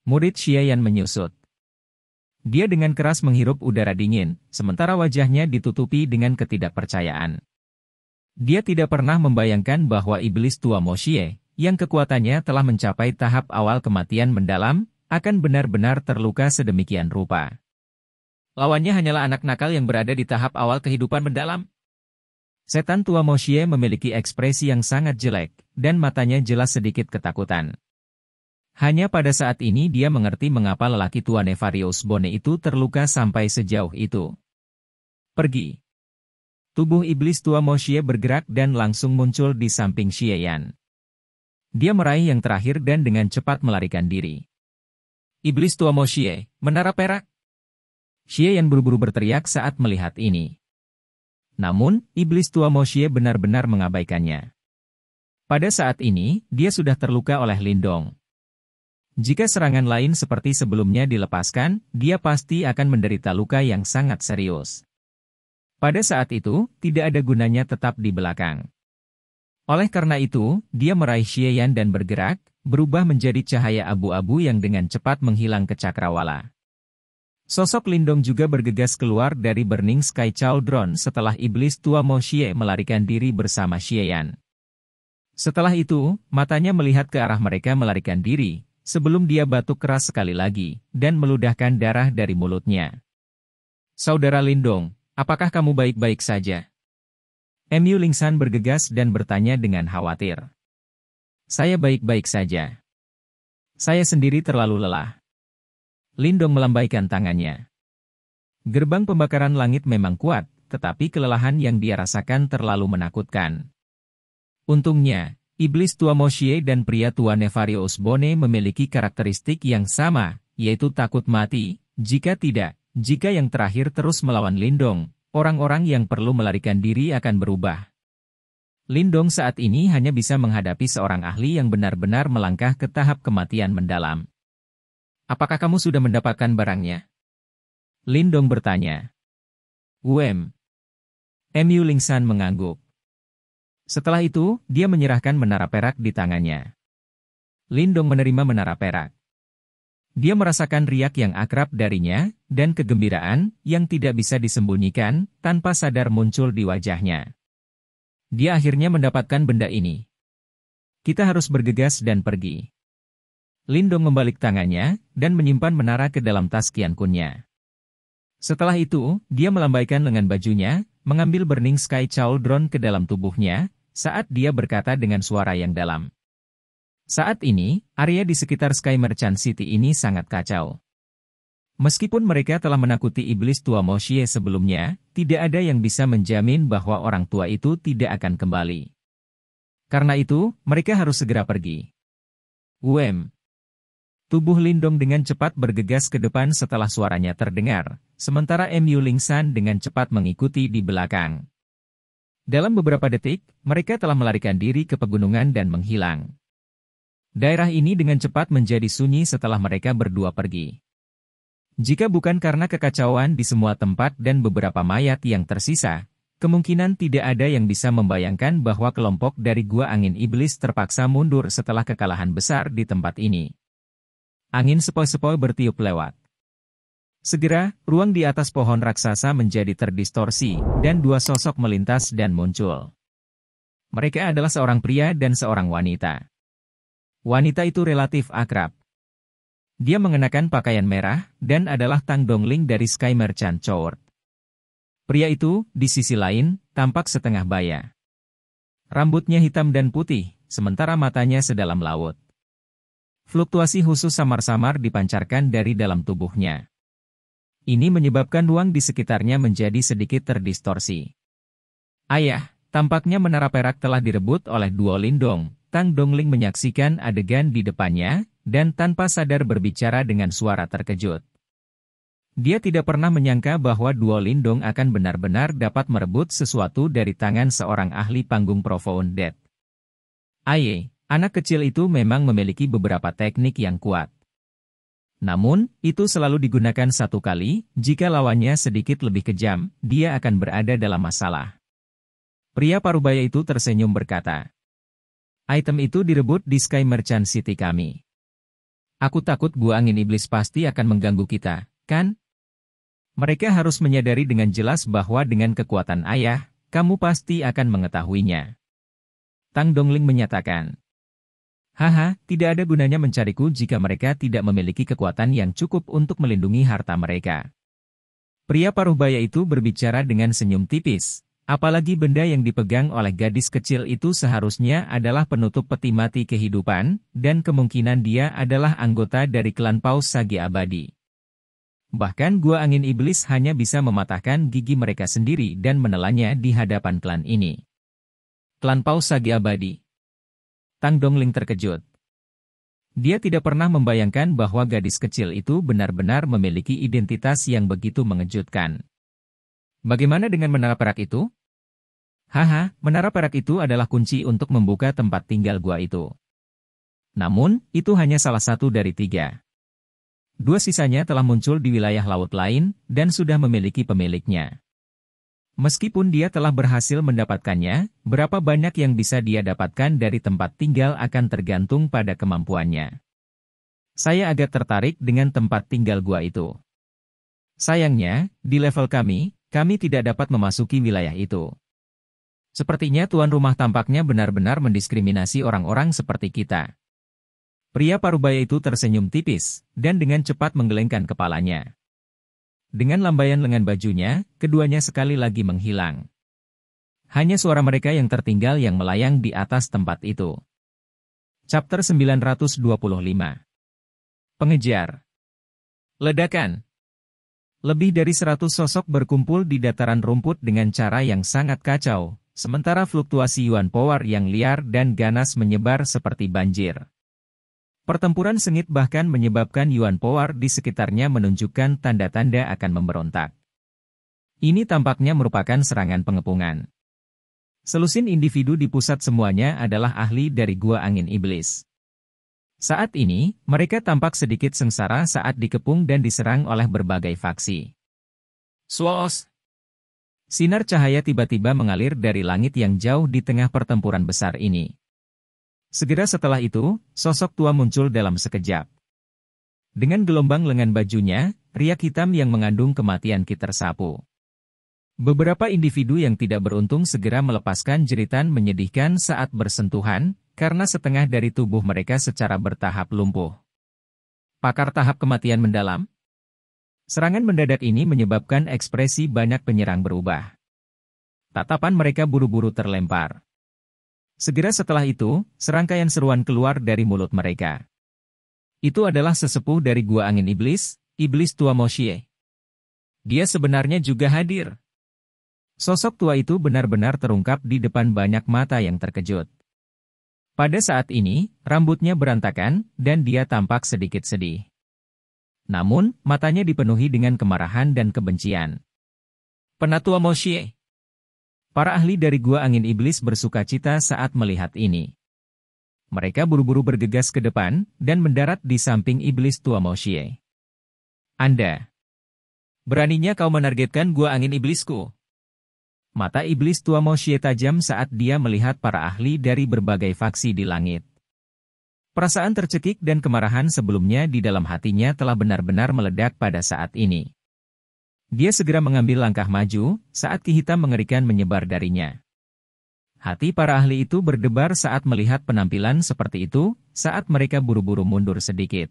Murid Xie Yan menyusut. Dia dengan keras menghirup udara dingin, sementara wajahnya ditutupi dengan ketidakpercayaan. Dia tidak pernah membayangkan bahwa iblis tua Mo Xie, yang kekuatannya telah mencapai tahap awal kematian mendalam, akan benar-benar terluka sedemikian rupa. Lawannya hanyalah anak nakal yang berada di tahap awal kehidupan mendalam. Setan tua Mo Xie memiliki ekspresi yang sangat jelek, dan matanya jelas sedikit ketakutan. Hanya pada saat ini dia mengerti mengapa lelaki tua Nefarious Bone itu terluka sampai sejauh itu. Pergi. Tubuh iblis tua Mo Xie bergerak dan langsung muncul di samping Xie Yan. Dia meraih yang terakhir dan dengan cepat melarikan diri. Iblis tua Mo Xie, menara perak! Xie Yan buru-buru berteriak saat melihat ini. Namun, iblis tua Mo Xie benar-benar mengabaikannya. Pada saat ini, dia sudah terluka oleh Lindong. Jika serangan lain seperti sebelumnya dilepaskan, dia pasti akan menderita luka yang sangat serius. Pada saat itu, tidak ada gunanya tetap di belakang. Oleh karena itu, dia meraih Xie Yan dan bergerak, berubah menjadi cahaya abu-abu yang dengan cepat menghilang ke cakrawala. Sosok Lindong juga bergegas keluar dari Burning Sky Cauldron setelah iblis tua Mo Xie melarikan diri bersama Xie Yan. Setelah itu, matanya melihat ke arah mereka melarikan diri, sebelum dia batuk keras sekali lagi, dan meludahkan darah dari mulutnya. Saudara Lindong, apakah kamu baik-baik saja? Mu Lingsan bergegas dan bertanya dengan khawatir. Saya baik-baik saja. Saya sendiri terlalu lelah. Lindong melambaikan tangannya. Gerbang pembakaran langit memang kuat, tetapi kelelahan yang dia rasakan terlalu menakutkan. Untungnya, iblis tua Mo Xie dan pria tua Nefario Usbone memiliki karakteristik yang sama, yaitu takut mati. Jika tidak, jika yang terakhir terus melawan Lindong, orang-orang yang perlu melarikan diri akan berubah. Lindong saat ini hanya bisa menghadapi seorang ahli yang benar-benar melangkah ke tahap kematian mendalam. Apakah kamu sudah mendapatkan barangnya? Lindong bertanya. Mu Lingsan mengangguk. Setelah itu, dia menyerahkan menara perak di tangannya. Lindong menerima menara perak. Dia merasakan riak yang akrab darinya, dan kegembiraan yang tidak bisa disembunyikan, tanpa sadar muncul di wajahnya. Dia akhirnya mendapatkan benda ini. Kita harus bergegas dan pergi. Lindong membalik tangannya, dan menyimpan menara ke dalam tas Qiankunnya. Setelah itu, dia melambaikan lengan bajunya, mengambil Burning Sky Cauldron ke dalam tubuhnya, saat dia berkata dengan suara yang dalam. Saat ini, area di sekitar Sky Merchant City ini sangat kacau. Meskipun mereka telah menakuti iblis tua Mo Xie sebelumnya, tidak ada yang bisa menjamin bahwa orang tua itu tidak akan kembali. Karena itu, mereka harus segera pergi. Tubuh Lindong dengan cepat bergegas ke depan setelah suaranya terdengar, sementara Mu Lingsan dengan cepat mengikuti di belakang. Dalam beberapa detik, mereka telah melarikan diri ke pegunungan dan menghilang. Daerah ini dengan cepat menjadi sunyi setelah mereka berdua pergi. Jika bukan karena kekacauan di semua tempat dan beberapa mayat yang tersisa, kemungkinan tidak ada yang bisa membayangkan bahwa kelompok dari Gua Angin Iblis terpaksa mundur setelah kekalahan besar di tempat ini. Angin sepoi-sepoi bertiup lewat. Segera, ruang di atas pohon raksasa menjadi terdistorsi, dan dua sosok melintas dan muncul. Mereka adalah seorang pria dan seorang wanita. Wanita itu relatif akrab. Dia mengenakan pakaian merah, dan adalah Tang Dongling dari Sky Merchant Court. Pria itu, di sisi lain, tampak setengah baya. Rambutnya hitam dan putih, sementara matanya sedalam laut. Fluktuasi khusus samar-samar dipancarkan dari dalam tubuhnya. Ini menyebabkan ruang di sekitarnya menjadi sedikit terdistorsi. Ayah, tampaknya menara perak telah direbut oleh duo Lindong. Tang Dongling menyaksikan adegan di depannya, dan tanpa sadar berbicara dengan suara terkejut. Dia tidak pernah menyangka bahwa duo Lindong akan benar-benar dapat merebut sesuatu dari tangan seorang ahli panggung Profound Death. Anak kecil itu memang memiliki beberapa teknik yang kuat. Namun, itu selalu digunakan satu kali, jika lawannya sedikit lebih kejam, dia akan berada dalam masalah. Pria parubaya itu tersenyum berkata, "Item itu direbut di Sky Merchant City kami. Aku takut Gua Angin Iblis pasti akan mengganggu kita, kan? Mereka harus menyadari dengan jelas bahwa dengan kekuatan ayah, kamu pasti akan mengetahuinya." Tang Dongling menyatakan, "Haha, tidak ada gunanya mencariku jika mereka tidak memiliki kekuatan yang cukup untuk melindungi harta mereka." Pria parubaya itu berbicara dengan senyum tipis. Apalagi benda yang dipegang oleh gadis kecil itu seharusnya adalah penutup peti mati kehidupan, dan kemungkinan dia adalah anggota dari klan Paus Sagi Abadi. Bahkan Gua Angin Iblis hanya bisa mematahkan gigi mereka sendiri dan menelannya di hadapan klan ini. Klan Paus Sagi Abadi. Tang Dongling terkejut. Dia tidak pernah membayangkan bahwa gadis kecil itu benar-benar memiliki identitas yang begitu mengejutkan. Bagaimana dengan menara perak itu? Haha, menara perak itu adalah kunci untuk membuka tempat tinggal gua itu. Namun, itu hanya salah satu dari 3. 2 sisanya telah muncul di wilayah laut lain, dan sudah memiliki pemiliknya. Meskipun dia telah berhasil mendapatkannya, berapa banyak yang bisa dia dapatkan dari tempat tinggal akan tergantung pada kemampuannya. Saya agak tertarik dengan tempat tinggal gua itu. Sayangnya, di level kami tidak dapat memasuki wilayah itu. Sepertinya tuan rumah tampaknya benar-benar mendiskriminasi orang-orang seperti kita. Pria parubaya itu tersenyum tipis, dan dengan cepat menggelengkan kepalanya. Dengan lambaian lengan bajunya, keduanya sekali lagi menghilang. Hanya suara mereka yang tertinggal yang melayang di atas tempat itu. Chapter 925. Pengejar. Ledakan. Lebih dari 100 sosok berkumpul di dataran rumput dengan cara yang sangat kacau, sementara fluktuasi Yuan Power yang liar dan ganas menyebar seperti banjir. Pertempuran sengit bahkan menyebabkan Yuan Power di sekitarnya menunjukkan tanda-tanda akan memberontak. Ini tampaknya merupakan serangan pengepungan. Selusin individu di pusat semuanya adalah ahli dari Gua Angin Iblis. Saat ini, mereka tampak sedikit sengsara saat dikepung dan diserang oleh berbagai faksi. Swos! Sinar cahaya tiba-tiba mengalir dari langit yang jauh di tengah pertempuran besar ini. Segera setelah itu, sosok tua muncul dalam sekejap. Dengan gelombang lengan bajunya, riak hitam yang mengandung kematian tersapu. Beberapa individu yang tidak beruntung segera melepaskan jeritan menyedihkan saat bersentuhan, karena setengah dari tubuh mereka secara bertahap lumpuh. Pakar tahap kematian mendalam? Serangan mendadak ini menyebabkan ekspresi banyak penyerang berubah. Tatapan mereka buru-buru terlempar. Segera setelah itu, serangkaian seruan keluar dari mulut mereka. Itu adalah sesepuh dari Gua Angin Iblis, Iblis Tua Moshie. Dia sebenarnya juga hadir. Sosok tua itu benar-benar terungkap di depan banyak mata yang terkejut. Pada saat ini, rambutnya berantakan, dan dia tampak sedikit sedih. Namun, matanya dipenuhi dengan kemarahan dan kebencian. Penatua Moshie. Para ahli dari Gua Angin Iblis bersukacita saat melihat ini. Mereka buru-buru bergegas ke depan, dan mendarat di samping Iblis Tua Moshie. Anda. Beraninya kau menargetkan Gua Angin Iblisku? Mata Iblis Tua Moshie tajam saat dia melihat para ahli dari berbagai faksi di langit. Perasaan tercekik dan kemarahan sebelumnya di dalam hatinya telah benar-benar meledak pada saat ini. Dia segera mengambil langkah maju, saat ki hitam mengerikan menyebar darinya. Hati para ahli itu berdebar saat melihat penampilan seperti itu, saat mereka buru-buru mundur sedikit.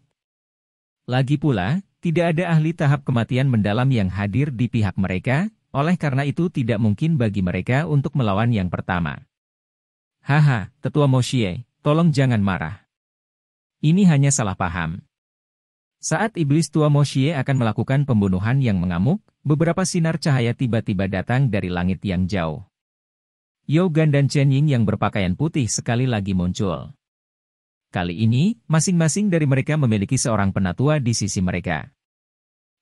Lagi pula, tidak ada ahli tahap kematian mendalam yang hadir di pihak mereka, oleh karena itu tidak mungkin bagi mereka untuk melawan yang pertama. Haha, Tetua Moshie, tolong jangan marah. Ini hanya salah paham. Saat Iblis Tua Moshie akan melakukan pembunuhan yang mengamuk, beberapa sinar cahaya tiba-tiba datang dari langit yang jauh. Yao Gan dan Chen Ying yang berpakaian putih sekali lagi muncul. Kali ini, masing-masing dari mereka memiliki seorang penatua di sisi mereka.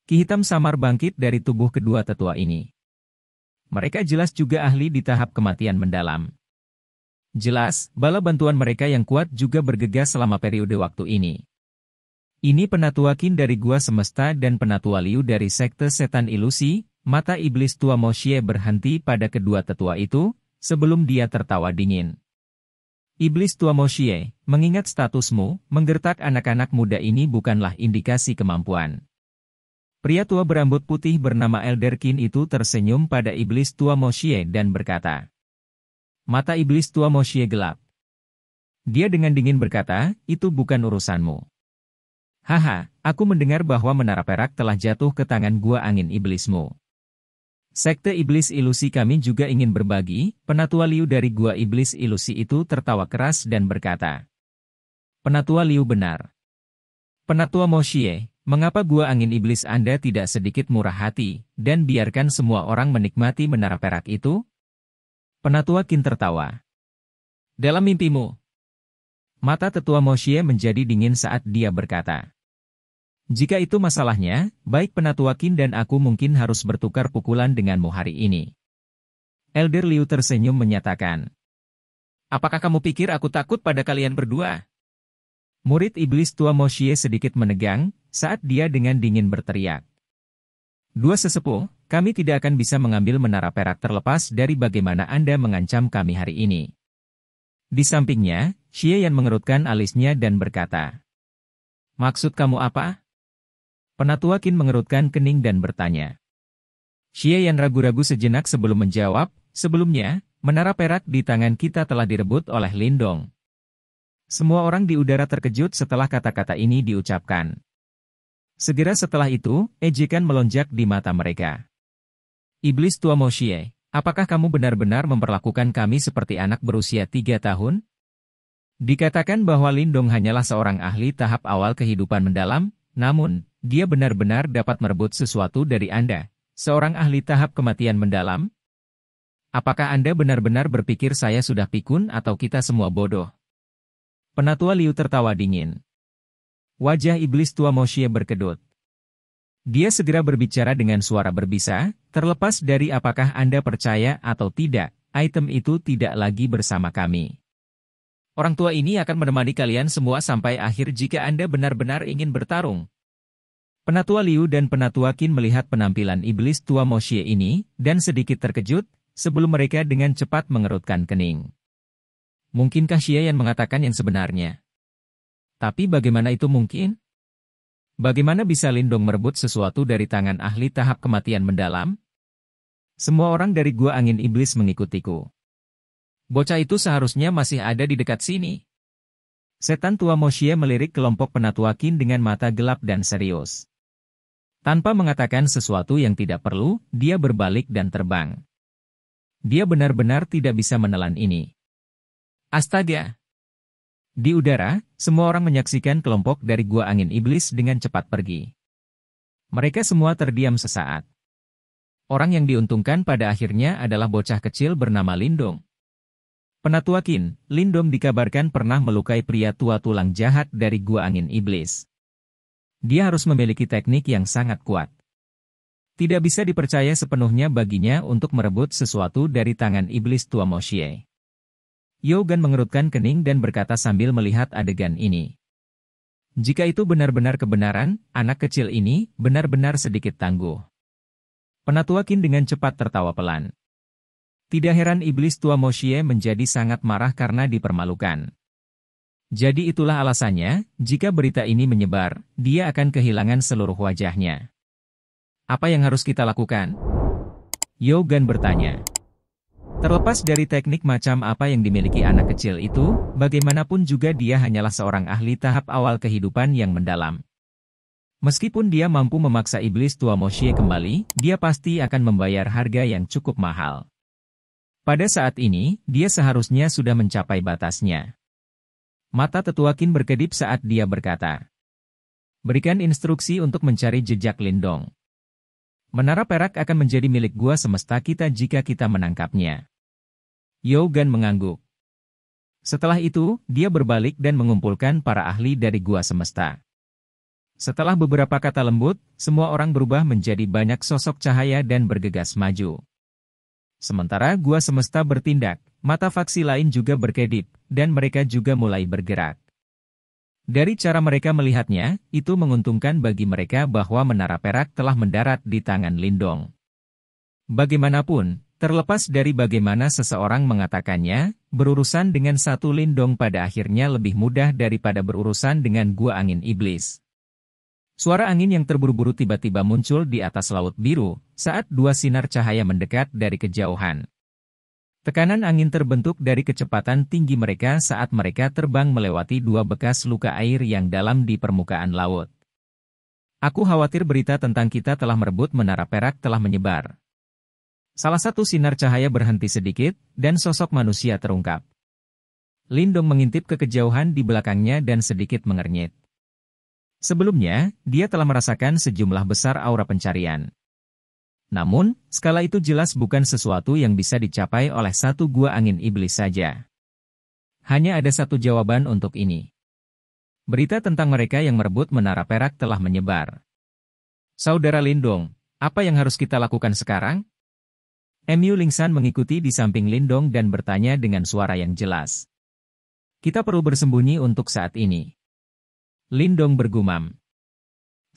Ki hitam samar bangkit dari tubuh kedua tetua ini. Mereka jelas juga ahli di tahap kematian mendalam. Jelas, bala bantuan mereka yang kuat juga bergegas selama periode waktu ini. Ini penatua Qin dari Gua Semesta dan penatua Liu dari Sekte Setan Ilusi. Mata Iblis Tua Moshie berhenti pada kedua tetua itu, sebelum dia tertawa dingin. Iblis Tua Moshie, mengingat statusmu, menggertak anak-anak muda ini bukanlah indikasi kemampuan. Pria tua berambut putih bernama Elder Qin itu tersenyum pada Iblis Tua Moshie dan berkata. Mata Iblis Tua Moshie gelap. Dia dengan dingin berkata, itu bukan urusanmu. Haha, aku mendengar bahwa menara perak telah jatuh ke tangan Gua Angin Iblismu. Sekte Iblis Ilusi kami juga ingin berbagi. Penatua Liu dari Gua Iblis Ilusi itu tertawa keras dan berkata. Penatua Liu benar. Penatua Moshie, mengapa Gua Angin Iblis Anda tidak sedikit murah hati, dan biarkan semua orang menikmati menara perak itu? Penatua Qin tertawa. Dalam mimpimu. Mata tetua Moshe menjadi dingin saat dia berkata, "Jika itu masalahnya, baik Penatua Qin dan aku mungkin harus bertukar pukulan denganmu hari ini." Elder Liu tersenyum menyatakan, "Apakah kamu pikir aku takut pada kalian berdua?" Murid iblis tua Moshe sedikit menegang, saat dia dengan dingin berteriak, "Dua sesepuh, kami tidak akan bisa mengambil menara perak terlepas dari bagaimana Anda mengancam kami hari ini." Di sampingnya, Xie Yan mengerutkan alisnya dan berkata, "Maksud kamu apa?" Penatua Qin mengerutkan kening dan bertanya. Xie Yan ragu-ragu sejenak sebelum menjawab, "Sebelumnya, menara perak di tangan kita telah direbut oleh Lindong." Semua orang di udara terkejut setelah kata-kata ini diucapkan. Segera setelah itu, ejekan melonjak di mata mereka. "Iblis tua Moshe, apakah kamu benar-benar memperlakukan kami seperti anak berusia 3 tahun? Dikatakan bahwa Lindong hanyalah seorang ahli tahap awal kehidupan mendalam, namun, dia benar-benar dapat merebut sesuatu dari Anda, seorang ahli tahap kematian mendalam? Apakah Anda benar-benar berpikir saya sudah pikun atau kita semua bodoh?" Penatua Liu tertawa dingin. Wajah iblis tua Moshe berkedut. Dia segera berbicara dengan suara berbisa, "Terlepas dari apakah Anda percaya atau tidak, item itu tidak lagi bersama kami. Orang tua ini akan menemani kalian semua sampai akhir jika Anda benar-benar ingin bertarung." Penatua Liu dan Penatua Qin melihat penampilan iblis tua Moshe ini, dan sedikit terkejut, sebelum mereka dengan cepat mengerutkan kening. Mungkinkah Xie Yan mengatakan yang sebenarnya? Tapi bagaimana itu mungkin? Bagaimana bisa Lindong merebut sesuatu dari tangan ahli tahap kematian mendalam? Semua orang dari Gua Angin Iblis mengikutiku. Bocah itu seharusnya masih ada di dekat sini. Setan tua Moshe melirik kelompok Penatua Qin dengan mata gelap dan serius. Tanpa mengatakan sesuatu yang tidak perlu, dia berbalik dan terbang. Dia benar-benar tidak bisa menelan ini. Astaga! Di udara, semua orang menyaksikan kelompok dari Gua Angin Iblis dengan cepat pergi. Mereka semua terdiam sesaat. Orang yang diuntungkan pada akhirnya adalah bocah kecil bernama Lindong. Penatua Qin, Lindong dikabarkan pernah melukai pria tua tulang jahat dari Gua Angin Iblis. Dia harus memiliki teknik yang sangat kuat. Tidak bisa dipercaya sepenuhnya baginya untuk merebut sesuatu dari tangan iblis tua Moshe. Yogan mengerutkan kening dan berkata sambil melihat adegan ini. Jika itu benar-benar kebenaran, anak kecil ini benar-benar sedikit tangguh. Penatua Qin dengan cepat tertawa pelan. Tidak heran iblis tua Moshe menjadi sangat marah karena dipermalukan. Jadi itulah alasannya, jika berita ini menyebar, dia akan kehilangan seluruh wajahnya. Apa yang harus kita lakukan? Yogan bertanya. Terlepas dari teknik macam apa yang dimiliki anak kecil itu, bagaimanapun juga dia hanyalah seorang ahli tahap awal kehidupan yang mendalam. Meskipun dia mampu memaksa iblis tua Moshe kembali, dia pasti akan membayar harga yang cukup mahal. Pada saat ini, dia seharusnya sudah mencapai batasnya. Mata tetua Qin berkedip saat dia berkata, "Berikan instruksi untuk mencari jejak Lindong. Menara perak akan menjadi milik gua semesta kita jika kita menangkapnya." Yogan mengangguk. Setelah itu, dia berbalik dan mengumpulkan para ahli dari gua semesta. Setelah beberapa kata lembut, semua orang berubah menjadi banyak sosok cahaya dan bergegas maju. Sementara gua semesta bertindak, mata faksi lain juga berkedip, dan mereka juga mulai bergerak. Dari cara mereka melihatnya, itu menguntungkan bagi mereka bahwa menara perak telah mendarat di tangan Lindong. Bagaimanapun, terlepas dari bagaimana seseorang mengatakannya, berurusan dengan satu Lindong pada akhirnya lebih mudah daripada berurusan dengan Gua Angin Iblis. Suara angin yang terburu-buru tiba-tiba muncul di atas laut biru, saat dua sinar cahaya mendekat dari kejauhan. Tekanan angin terbentuk dari kecepatan tinggi mereka saat mereka terbang melewati dua bekas luka air yang dalam di permukaan laut. Aku khawatir berita tentang kita telah merebut menara perak telah menyebar. Salah satu sinar cahaya berhenti sedikit, dan sosok manusia terungkap. Lindong mengintip ke kejauhan di belakangnya dan sedikit mengernyit. Sebelumnya, dia telah merasakan sejumlah besar aura pencarian. Namun, skala itu jelas bukan sesuatu yang bisa dicapai oleh satu Gua Angin Iblis saja. Hanya ada satu jawaban untuk ini. Berita tentang mereka yang merebut menara perak telah menyebar. Saudara Lindong, apa yang harus kita lakukan sekarang? Mu Lingsan mengikuti di samping Lindong dan bertanya dengan suara yang jelas. Kita perlu bersembunyi untuk saat ini. Lindong bergumam.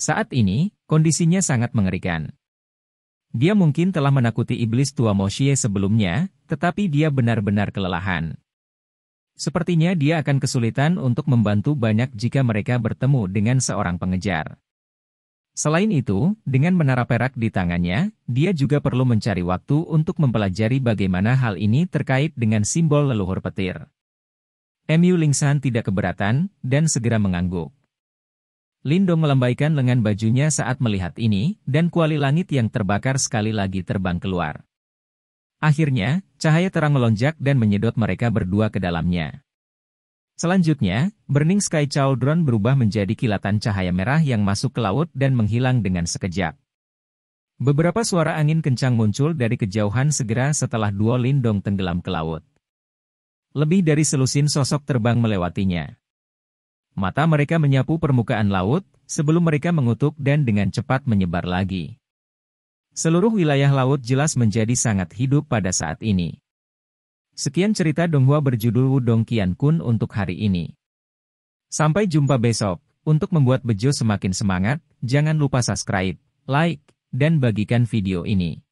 Saat ini, kondisinya sangat mengerikan. Dia mungkin telah menakuti iblis tua Moshie sebelumnya, tetapi dia benar-benar kelelahan. Sepertinya dia akan kesulitan untuk membantu banyak jika mereka bertemu dengan seorang pengejar. Selain itu, dengan menara perak di tangannya, dia juga perlu mencari waktu untuk mempelajari bagaimana hal ini terkait dengan simbol leluhur petir. Mu Lingsan tidak keberatan, dan segera mengangguk. Lindong melambaikan lengan bajunya saat melihat ini, dan kuali langit yang terbakar sekali lagi terbang keluar. Akhirnya, cahaya terang melonjak dan menyedot mereka berdua ke dalamnya. Selanjutnya, Burning Sky Cauldron berubah menjadi kilatan cahaya merah yang masuk ke laut dan menghilang dengan sekejap. Beberapa suara angin kencang muncul dari kejauhan segera setelah dua Lindong tenggelam ke laut. Lebih dari selusin sosok terbang melewatinya. Mata mereka menyapu permukaan laut, sebelum mereka mengutuk dan dengan cepat menyebar lagi. Seluruh wilayah laut jelas menjadi sangat hidup pada saat ini. Sekian cerita Donghua berjudul Wudong Qian Kun untuk hari ini. Sampai jumpa besok. Untuk membuat Bejo semakin semangat, jangan lupa subscribe, like, dan bagikan video ini.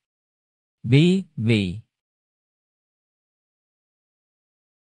Bye.